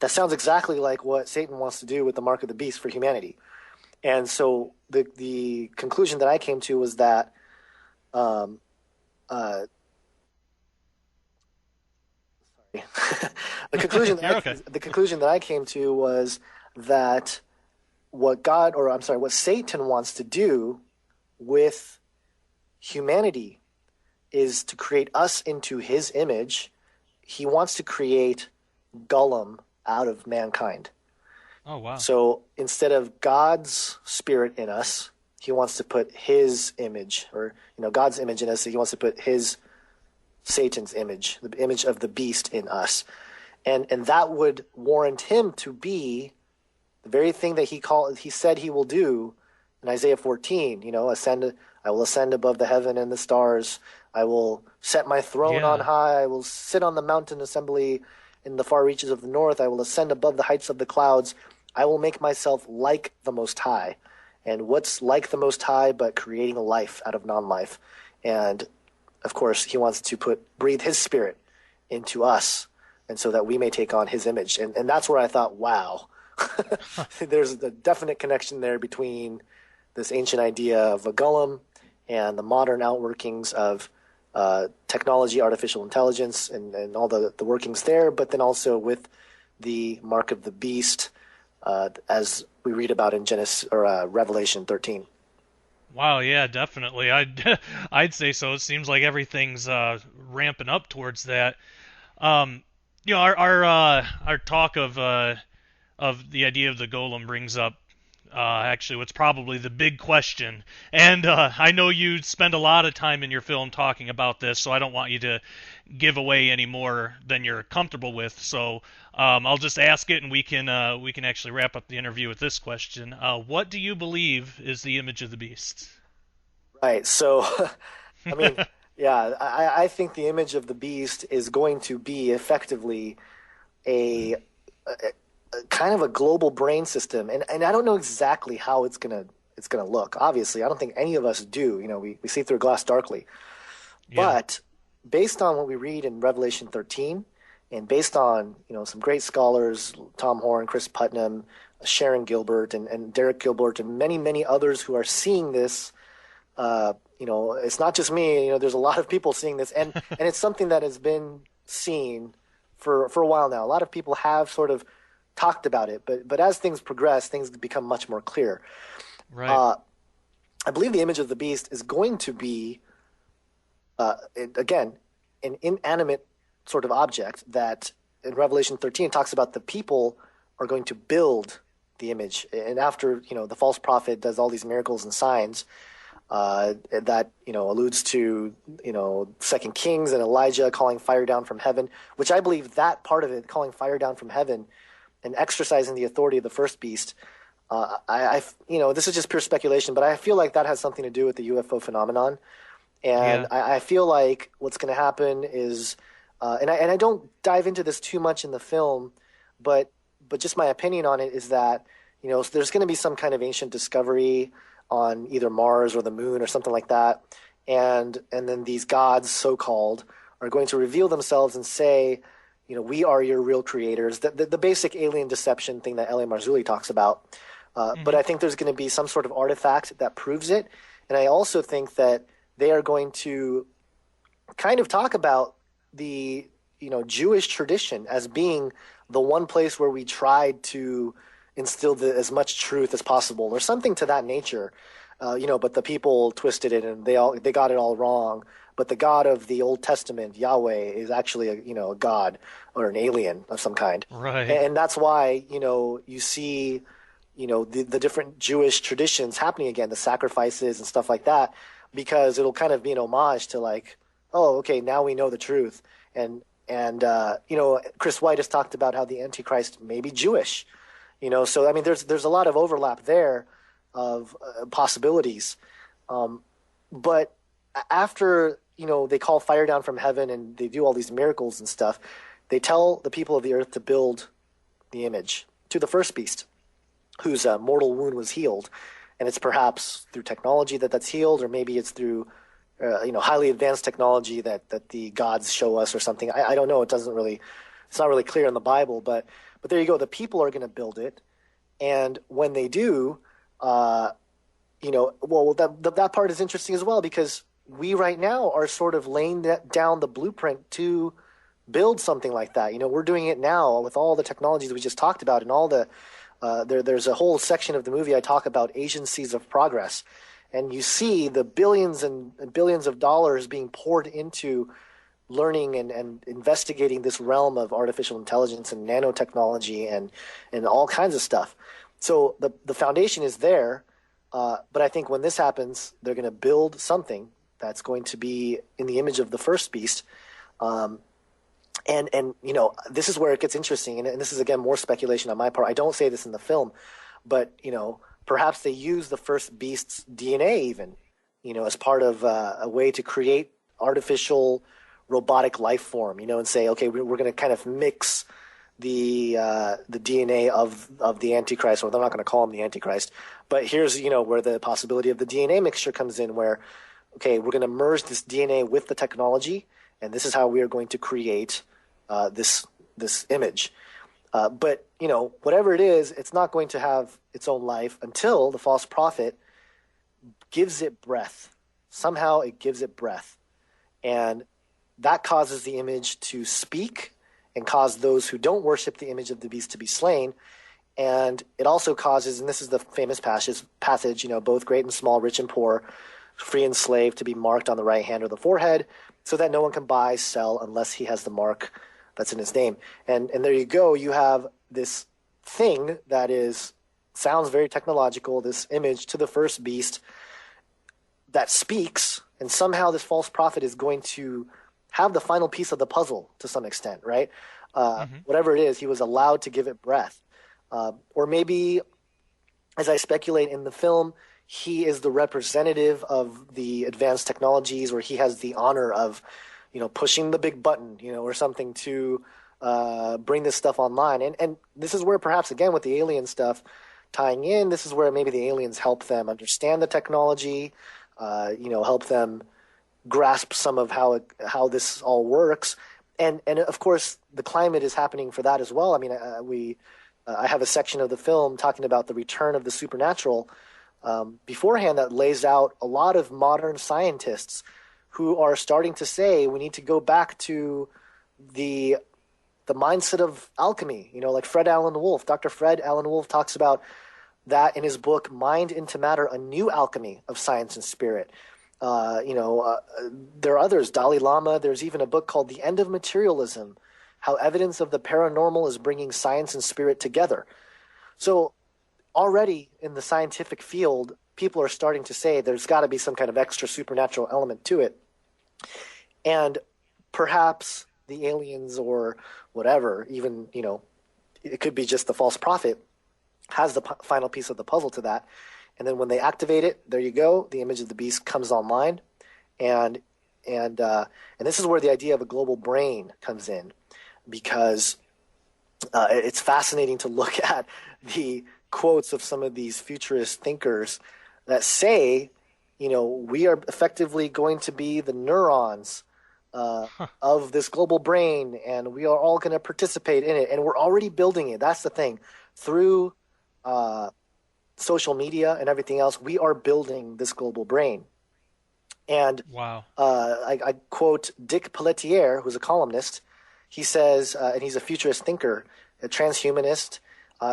that sounds exactly like what Satan wants to do with the mark of the beast for humanity. And so the conclusion that I came to was that the conclusion that I came to was that what Satan wants to do with humanity is to create us into his image. He wants to create Golem out of mankind. Oh, wow. So instead of God's spirit in us, he wants to put his image, or God's image in us. He wants to put Satan's image, the image of the beast, in us, and that would warrant him to be the very thing that he said he will do in Isaiah 14. I will ascend above the heaven and the stars. I will set my throne on high. I will sit on the mountain assembly in the far reaches of the north. I will ascend above the heights of the clouds. I will make myself like the Most High. And what's like the Most High but creating a life out of non-life? And of course, he wants to breathe his spirit into us, and so that we may take on his image. And that's where I thought, wow, there's a definite connection there between this ancient idea of a golem and the modern outworkings of technology, artificial intelligence, and all the workings there, but then also with the mark of the beast, as we read about in Revelation 13. Wow, yeah, definitely. I'd say so. It seems like everything's ramping up towards that. Our talk of the idea of the golem brings up actually what's probably the big question. And I know you spend a lot of time in your film talking about this, so I don't want you to give away any more than you're comfortable with. So I'll just ask it, and we can actually wrap up the interview with this question. What do you believe is the image of the beast? Right. So, I mean, yeah, I think the image of the beast is going to be effectively a kind of a global brain system, and I don't know exactly how it's gonna look. Obviously, I don't think any of us do. We see through a glass darkly, but based on what we read in Revelation 13, and based on some great scholars, Tom Horn, Chris Putnam, Sharon Gilbert, and Derek Gilbert, and many others who are seeing this. It's not just me. There's a lot of people seeing this, and it's something that has been seen for a while now. A lot of people have sort of talked about it, but as things progress, things become much more clear. Right. I believe the image of the beast is going to be, again, an inanimate sort of object that in Revelation 13 talks about the people are going to build the image. And after, the false prophet does all these miracles and signs, that, alludes to, 2 Kings and Elijah calling fire down from heaven, which I believe that part of it, calling fire down from heaven and exercising the authority of the first beast, this is just pure speculation, but I feel like that has something to do with the UFO phenomenon. And I feel like what's going to happen is, and I don't dive into this too much in the film, but just my opinion on it is that, there's going to be some kind of ancient discovery on either Mars or the moon or something like that. And then these gods, so-called, are going to reveal themselves and say, we are your real creators. The basic alien deception thing that L.A. Marzulli talks about. But I think there's going to be some sort of artifact that proves it. And I also think that they are going to kind of talk about the Jewish tradition as being the one place where we tried to instill as much truth as possible, or something to that nature. But the people twisted it and they got it all wrong. But the God of the Old Testament, Yahweh, is actually a god or an alien of some kind. Right. And that's why you see the different Jewish traditions happening again, the sacrifices and stuff like that, because it'll kind of be an homage to like, oh, okay, now we know the truth. And Chris White has talked about how the Antichrist may be Jewish. So I mean, there's a lot of overlap there of possibilities. But after they call fire down from heaven and they do all these miracles and stuff, they tell the people of the earth to build the image to the first beast, whose mortal wound was healed. And it's perhaps through technology that's healed, or maybe it's through highly advanced technology that the gods show us or something. I don't know. It's not really clear in the Bible, but there you go. The people are going to build it. And when they do, that part is interesting as well, because we right now are sort of laying down the blueprint to build something like that. We're doing it now with all the technologies we just talked about, and all the there's a whole section of the movie I talk about agencies of progress, and you see the billions and billions of dollars being poured into learning and investigating this realm of artificial intelligence and nanotechnology and all kinds of stuff. So the foundation is there, but I think when this happens, they're going to build something that's going to be in the image of the first beast. And this is where it gets interesting, and this is, again, more speculation on my part. I don't say this in the film, but, perhaps they use the first beast's DNA even, as part of a way to create artificial robotic life form, and say, okay, we're going to kind of mix the DNA of the Antichrist, or they're not going to call him the Antichrist, but here's, where the possibility of the DNA mixture comes in, where, okay, we're going to merge this DNA with the technology, and this is how we are going to create this image. But whatever it is, it's not going to have its own life until the false prophet gives it breath. Somehow it gives it breath, and that causes the image to speak and cause those who don't worship the image of the beast to be slain. And it also causes, and this is the famous passage, both great and small, rich and poor, free and slave, to be marked on the right hand or the forehead, so that no one can buy, sell, unless he has the mark that's in his name. And there you go. You have this thing that sounds very technological, this image to the first beast that speaks, and somehow this false prophet is going to have the final piece of the puzzle to some extent, right? Whatever it is, he was allowed to give it breath. Or maybe, as I speculate in the film, he is the representative of the advanced technologies, where he has the honor of, pushing the big button, or something to bring this stuff online. And this is where perhaps, again, with the alien stuff tying in, this is where maybe the aliens help them understand the technology, help them grasp some of how this all works. And of course, the climate is happening for that as well. I mean, I have a section of the film talking about the return of the supernatural beforehand that lays out a lot of modern scientists who are starting to say we need to go back to the mindset of alchemy. Like Fred Alan Wolf. Dr. Fred Alan Wolf talks about that in his book Mind into Matter, A New Alchemy of Science and Spirit. There are others, Dalai Lama. There's even a book called The End of Materialism, How Evidence of the Paranormal is Bringing Science and Spirit Together. So already in the scientific field, people are starting to say there's got to be some kind of extra supernatural element to it. And perhaps the aliens or whatever, even, it could be just the false prophet, has the final piece of the puzzle to that. And then when they activate it, there you go, the image of the beast comes online. And this is where the idea of a global brain comes in, because it's fascinating to look at the quotes of some of these futurist thinkers that say, we are effectively going to be the neurons of this global brain, and we are all going to participate in it, and we're already building it. That's the thing. Through social media and everything else, we are building this global brain. And Wow. I quote Dick Pelletier, who's a columnist. He says, and he's a futurist thinker, a transhumanist.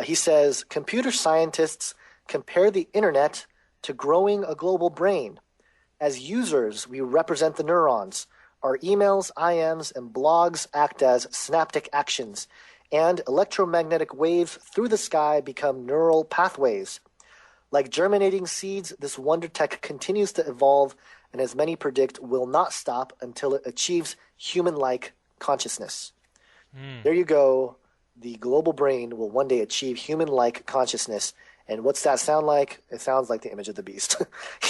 He says, computer scientists compare the internet to growing a global brain. As users, we represent the neurons. Our emails, IMs, and blogs act as synaptic actions, and electromagnetic waves through the sky become neural pathways. Like germinating seeds, this wonder tech continues to evolve, and as many predict, will not stop until it achieves human-like consciousness. There you go. The global brain will one day achieve human-like consciousness. And what's that sound like? It sounds like the image of the beast.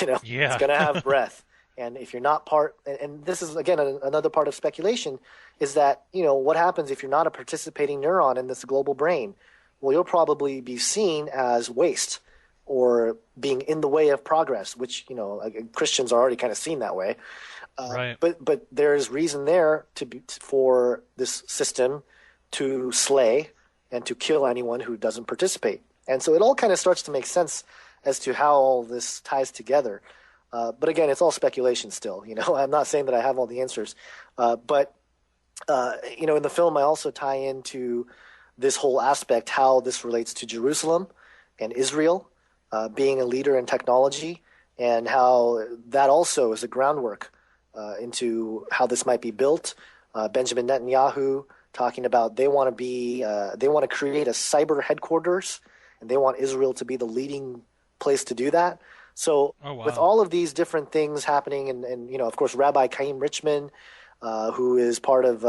Yeah. It's going to have breath. And if you're not part, and this is, again, another part of speculation, is that, what happens if you're not a participating neuron in this global brain? Well, you'll probably be seen as waste or being in the way of progress, which, Christians are already kind of seen that way. Right. But there's reason there for this system to slay and to kill anyone who doesn't participate. And so it all kind of starts to make sense as to how all this ties together. But again, it's all speculation still. I'm not saying that I have all the answers. But in the film, I also tie into this whole aspect, how this relates to Jerusalem and Israel being a leader in technology, and how that also is a groundwork into how this might be built. Benjamin Netanyahu talking about they want to create a cyber headquarters, and they want Israel to be the leading place to do that. So with all of these different things happening, and of course, Rabbi Chaim Richman, who is part of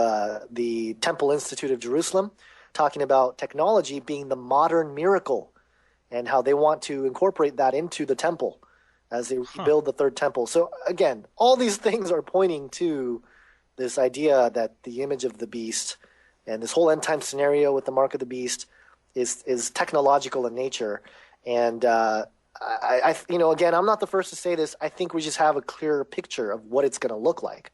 the Temple Institute of Jerusalem, talking about technology being the modern miracle, and how they want to incorporate that into the temple as they rebuild the third temple. So again, all these things are pointing to this idea that the image of the beast and this whole end time scenario with the mark of the beast is technological in nature. And again, I'm not the first to say this. I think we just have a clearer picture of what it's going to look like.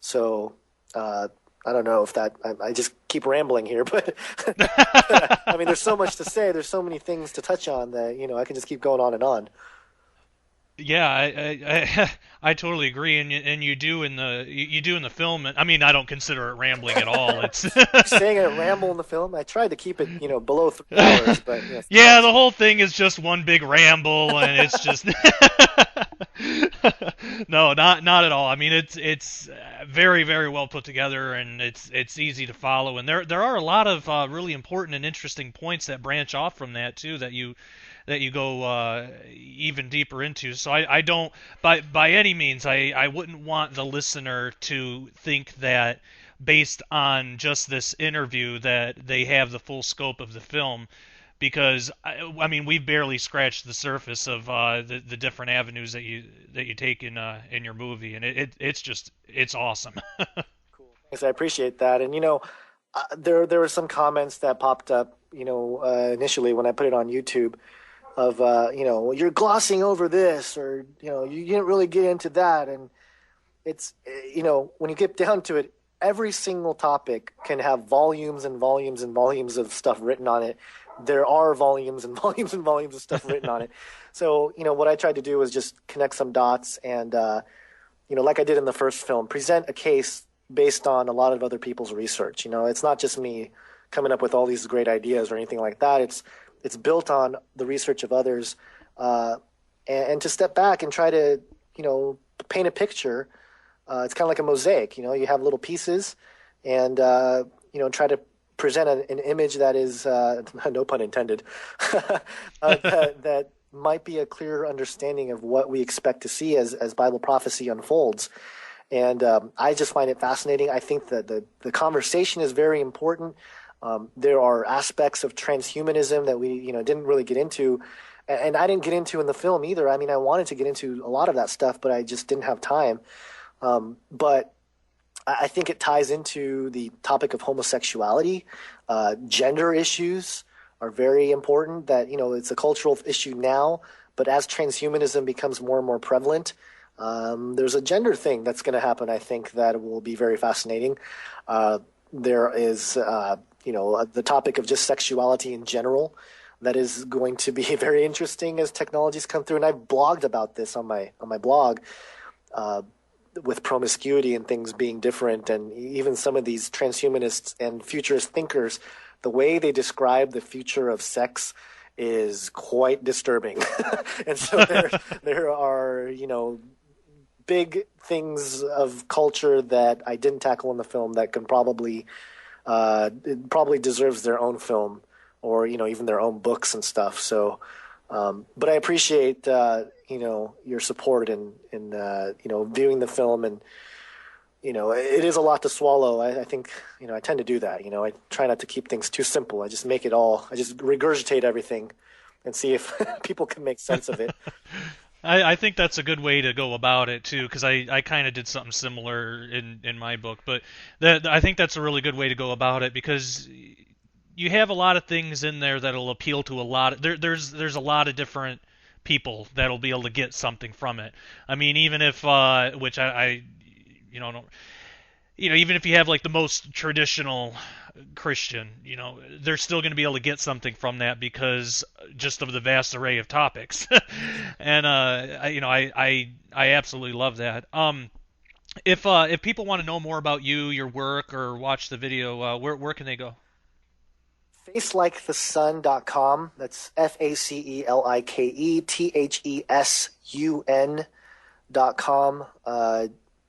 So I don't know if that I just keep rambling here, but I mean, there's so much to say. There's so many things to touch on that I can just keep going on and on. Yeah, I totally agree, and you do in the film. I mean, I don't consider it rambling at all. It's saying I ramble in the film. I tried to keep it below 3 hours, but yeah, the whole thing is just one big ramble, and it's just no, not at all. I mean, it's very, very well put together, and it's easy to follow, and there are a lot of really important and interesting points that branch off from that too, that you go even deeper into. So I don't, by any means, I wouldn't want the listener to think that based on just this interview that they have the full scope of the film, because I mean, we've barely scratched the surface of the different avenues that you take in your movie, and it's awesome. Cool. Thanks, I appreciate that. And there were some comments that popped up initially when I put it on YouTube of you're glossing over this, or you didn't really get into that. And it's when you get down to it, every single topic can have volumes and volumes and volumes of stuff written on it. There are volumes and volumes and volumes of stuff written on it. So what I tried to do was just connect some dots, and like I did in the first film, present a case based on a lot of other people's research. It's not just me coming up with all these great ideas or anything like that. It's built on the research of others, and to step back and try to, paint a picture. It's kind of like a mosaic. You have little pieces, and try to present an image that is, no pun intended, that might be a clearer understanding of what we expect to see as Bible prophecy unfolds. And I just find it fascinating. I think that the conversation is very important. There are aspects of transhumanism that we didn't really get into, and I didn't get into in the film either. I mean, I wanted to get into a lot of that stuff, but I just didn't have time. But I think it ties into the topic of homosexuality, gender issues, are very important. That it's a cultural issue now, but as transhumanism becomes more and more prevalent, there's a gender thing that's going to happen. I think that will be very fascinating. There is the topic of just sexuality in general that is going to be very interesting as technologies come through. And I've blogged about this on my blog. With promiscuity and things being different, and even some of these transhumanists and futurist thinkers, the way they describe the future of sex is quite disturbing. And so there are big things of culture that I didn't tackle in the film that can probably it probably deserves their own film, or even their own books and stuff. So but I appreciate your support in viewing the film, and it is a lot to swallow. I think I tend to do that. I try not to keep things too simple. I just regurgitate everything and see if people can make sense of it. I think that's a good way to go about it too, because I kind of did something similar in my book, but I think that's a really good way to go about it, because you have a lot of things in there that'll appeal to a lot of, there's a lot of different people that'll be able to get something from it. I mean, even if which I don't, even if you have like the most traditional Christian, they're still going to be able to get something from that because just of the vast array of topics. And I absolutely love that. If people want to know more about you, your work, or watch the video, where can they go? facelikethesun.com. That's facelikethethesun.com.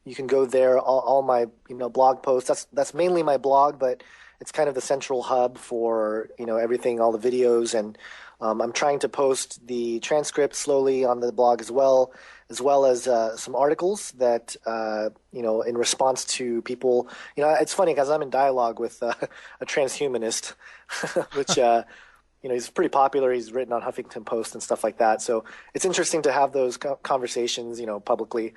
You can go there. All my blog posts. That's mainly my blog, but it's kind of the central hub for everything, all the videos, and I'm trying to post the transcript slowly on the blog as well as some articles that in response to people. It's funny because I'm in dialogue with a transhumanist, which he's pretty popular. He's written on Huffington Post and stuff like that. So it's interesting to have those conversations, publicly.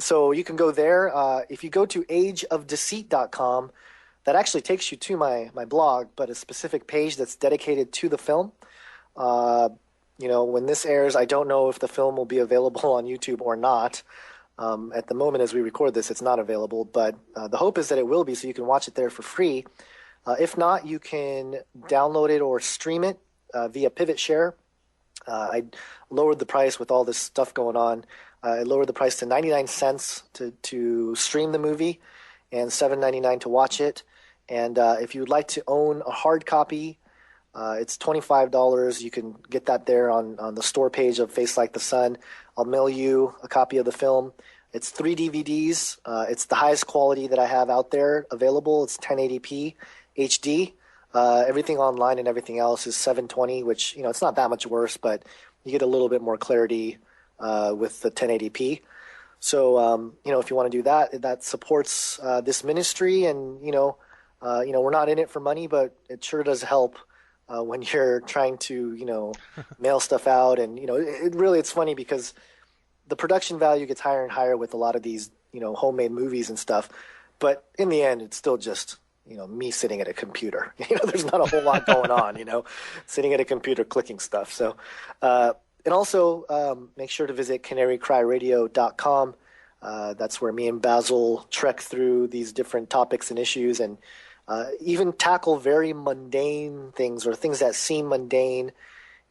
So you can go there. If you go to ageofdeceit.com, that actually takes you to my blog, but a specific page that's dedicated to the film. When this airs, I don't know if the film will be available on YouTube or not. At the moment, as we record this, it's not available, but the hope is that it will be, so you can watch it there for free. If not, you can download it or stream it via Pivot Share. I lowered the price with all this stuff going on. I lowered the price to 99 cents to stream the movie, and $7.99 to watch it. And if you would like to own a hard copy, it's $25. You can get that there on the store page of Face Like the Sun. I'll mail you a copy of the film. It's 3 DVDs. It's the highest quality that I have out there available. It's 1080p HD. Everything online and everything else is 720, which it's not that much worse, but you get a little bit more clarity with the 1080p. So if you want to do that, that supports this ministry, and we're not in it for money, but it sure does help when you're trying to mail stuff out, and it's funny because the production value gets higher and higher with a lot of these homemade movies and stuff, but in the end it's still just me sitting at a computer. There's not a whole lot going on, sitting at a computer clicking stuff. So and also make sure to visit canarycryradio.com. That's where me and Basil trek through these different topics and issues, and even tackle very mundane things, or things that seem mundane,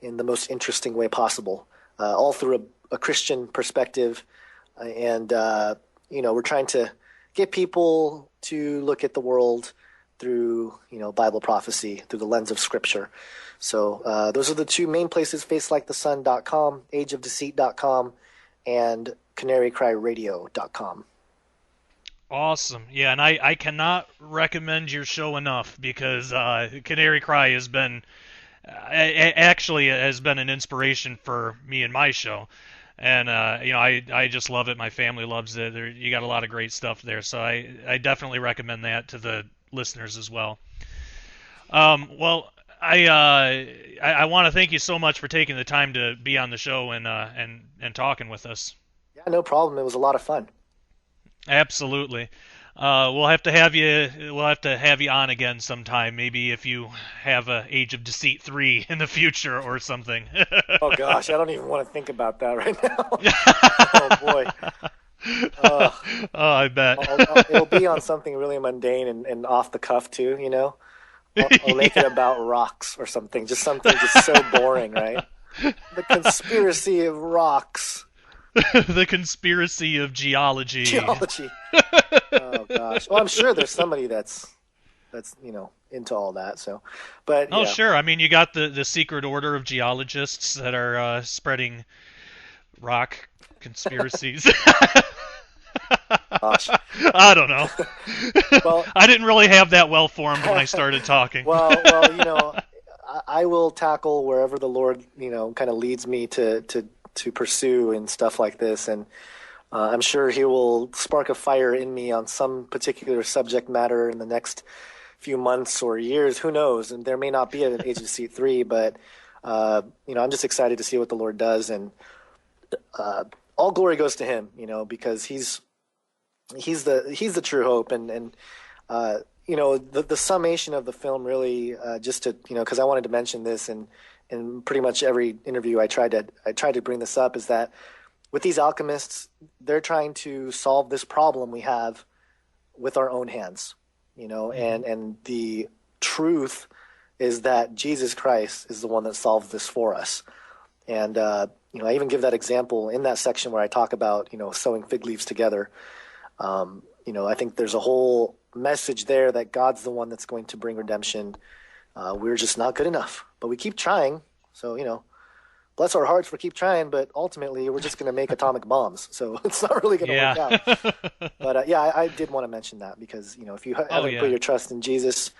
in the most interesting way possible, all through a Christian perspective. And we're trying to get people to look at the world through Bible prophecy, through the lens of Scripture. So those are the two main places: facelikethesун.com, ageofdeceit.com, and canarycryradio.com. Awesome. Yeah, and I cannot recommend your show enough, because Canary Cry has been an inspiration for me and my show. And I just love it. My family loves it. You got a lot of great stuff there, so I definitely recommend that to the listeners as well. Well, I want to thank you so much for taking the time to be on the show and talking with us. Yeah, no problem. It was a lot of fun. Absolutely. We'll have to have you. We'll have to have you on again sometime. Maybe if you have a Age of Deceit 3 in the future or something. Oh gosh, I don't even want to think about that right now. Oh boy. Uh, Oh, I bet. it'll be on something really mundane and off the cuff too, you know. I'll make it Yeah. about rocks or something just so boring, right? The conspiracy of rocks, The conspiracy of geology. geology. Oh gosh. Well, I'm sure there's somebody that's into all that. So, but Oh, yeah, sure. I mean, you got the secret order of geologists that are spreading rock conspiracies. gosh. I don't know. Well, I didn't really have that well formed when I started talking. well, I will tackle wherever the Lord, kind of leads me to pursue and stuff like this, and I'm sure He will spark a fire in me on some particular subject matter in the next few months or years. Who knows? And there may not be an Age of Deceit 3, but I'm just excited to see what the Lord does, and all glory goes to Him, because He's the true hope, and the summation of the film really, just to, because I wanted to mention this, and in pretty much every interview I tried to bring this up, is that with these alchemists, they're trying to solve this problem we have with our own hands, and the truth is that Jesus Christ is the one that solves this for us. And I even give that example in that section where I talk about sewing fig leaves together. I think there's a whole message there that God's the one that's going to bring redemption. We're just not good enough, but we keep trying. So, bless our hearts for keep trying, but ultimately we're just going to make atomic bombs. So it's not really going to Yeah. work out. But I did want to mention that because, if you haven't Yeah. put your trust in Jesus,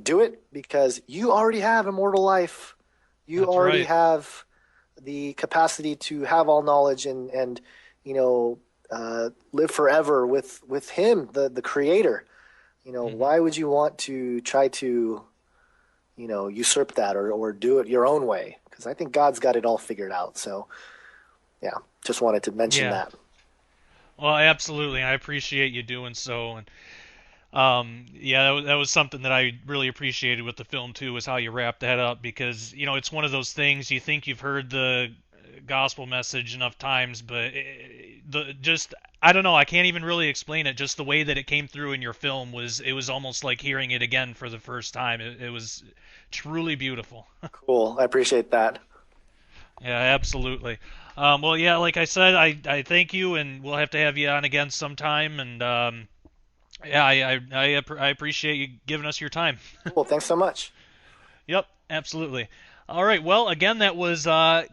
do it, because you already have immortal life. You That's already right. have the capacity to have all knowledge and live forever with Him, the Creator. Why would you want to try to, usurp that or do it your own way? Because I think God's got it all figured out. So, yeah, just wanted to mention Yeah. that. Well, absolutely. I appreciate you doing so, and yeah, that was something that I really appreciated with the film too, is how you wrapped that up, because it's one of those things you think you've heard the gospel message enough times, but I don't know, I can't even really explain it. Just the way that it came through in your film was almost like hearing it again for the first time. It was truly beautiful. Cool. I appreciate that. Yeah, absolutely. Well, yeah, like I said, I thank you, and we'll have to have you on again sometime. And yeah, I appreciate you giving us your time. Cool. Thanks so much. Yep, absolutely. All right, well, again, that was Gonzo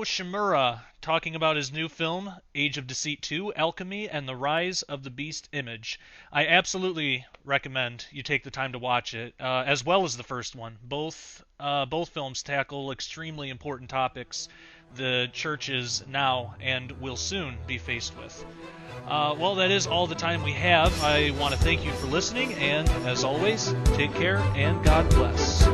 Shimura talking about his new film, Age of Deceit 2, Alchemy, and the Rise of the Beast Image. I absolutely recommend you take the time to watch it, as well as the first one. Both films tackle extremely important topics the church is now and will soon be faced with. Well, that is all the time we have. I want to thank you for listening, and as always, take care and God bless.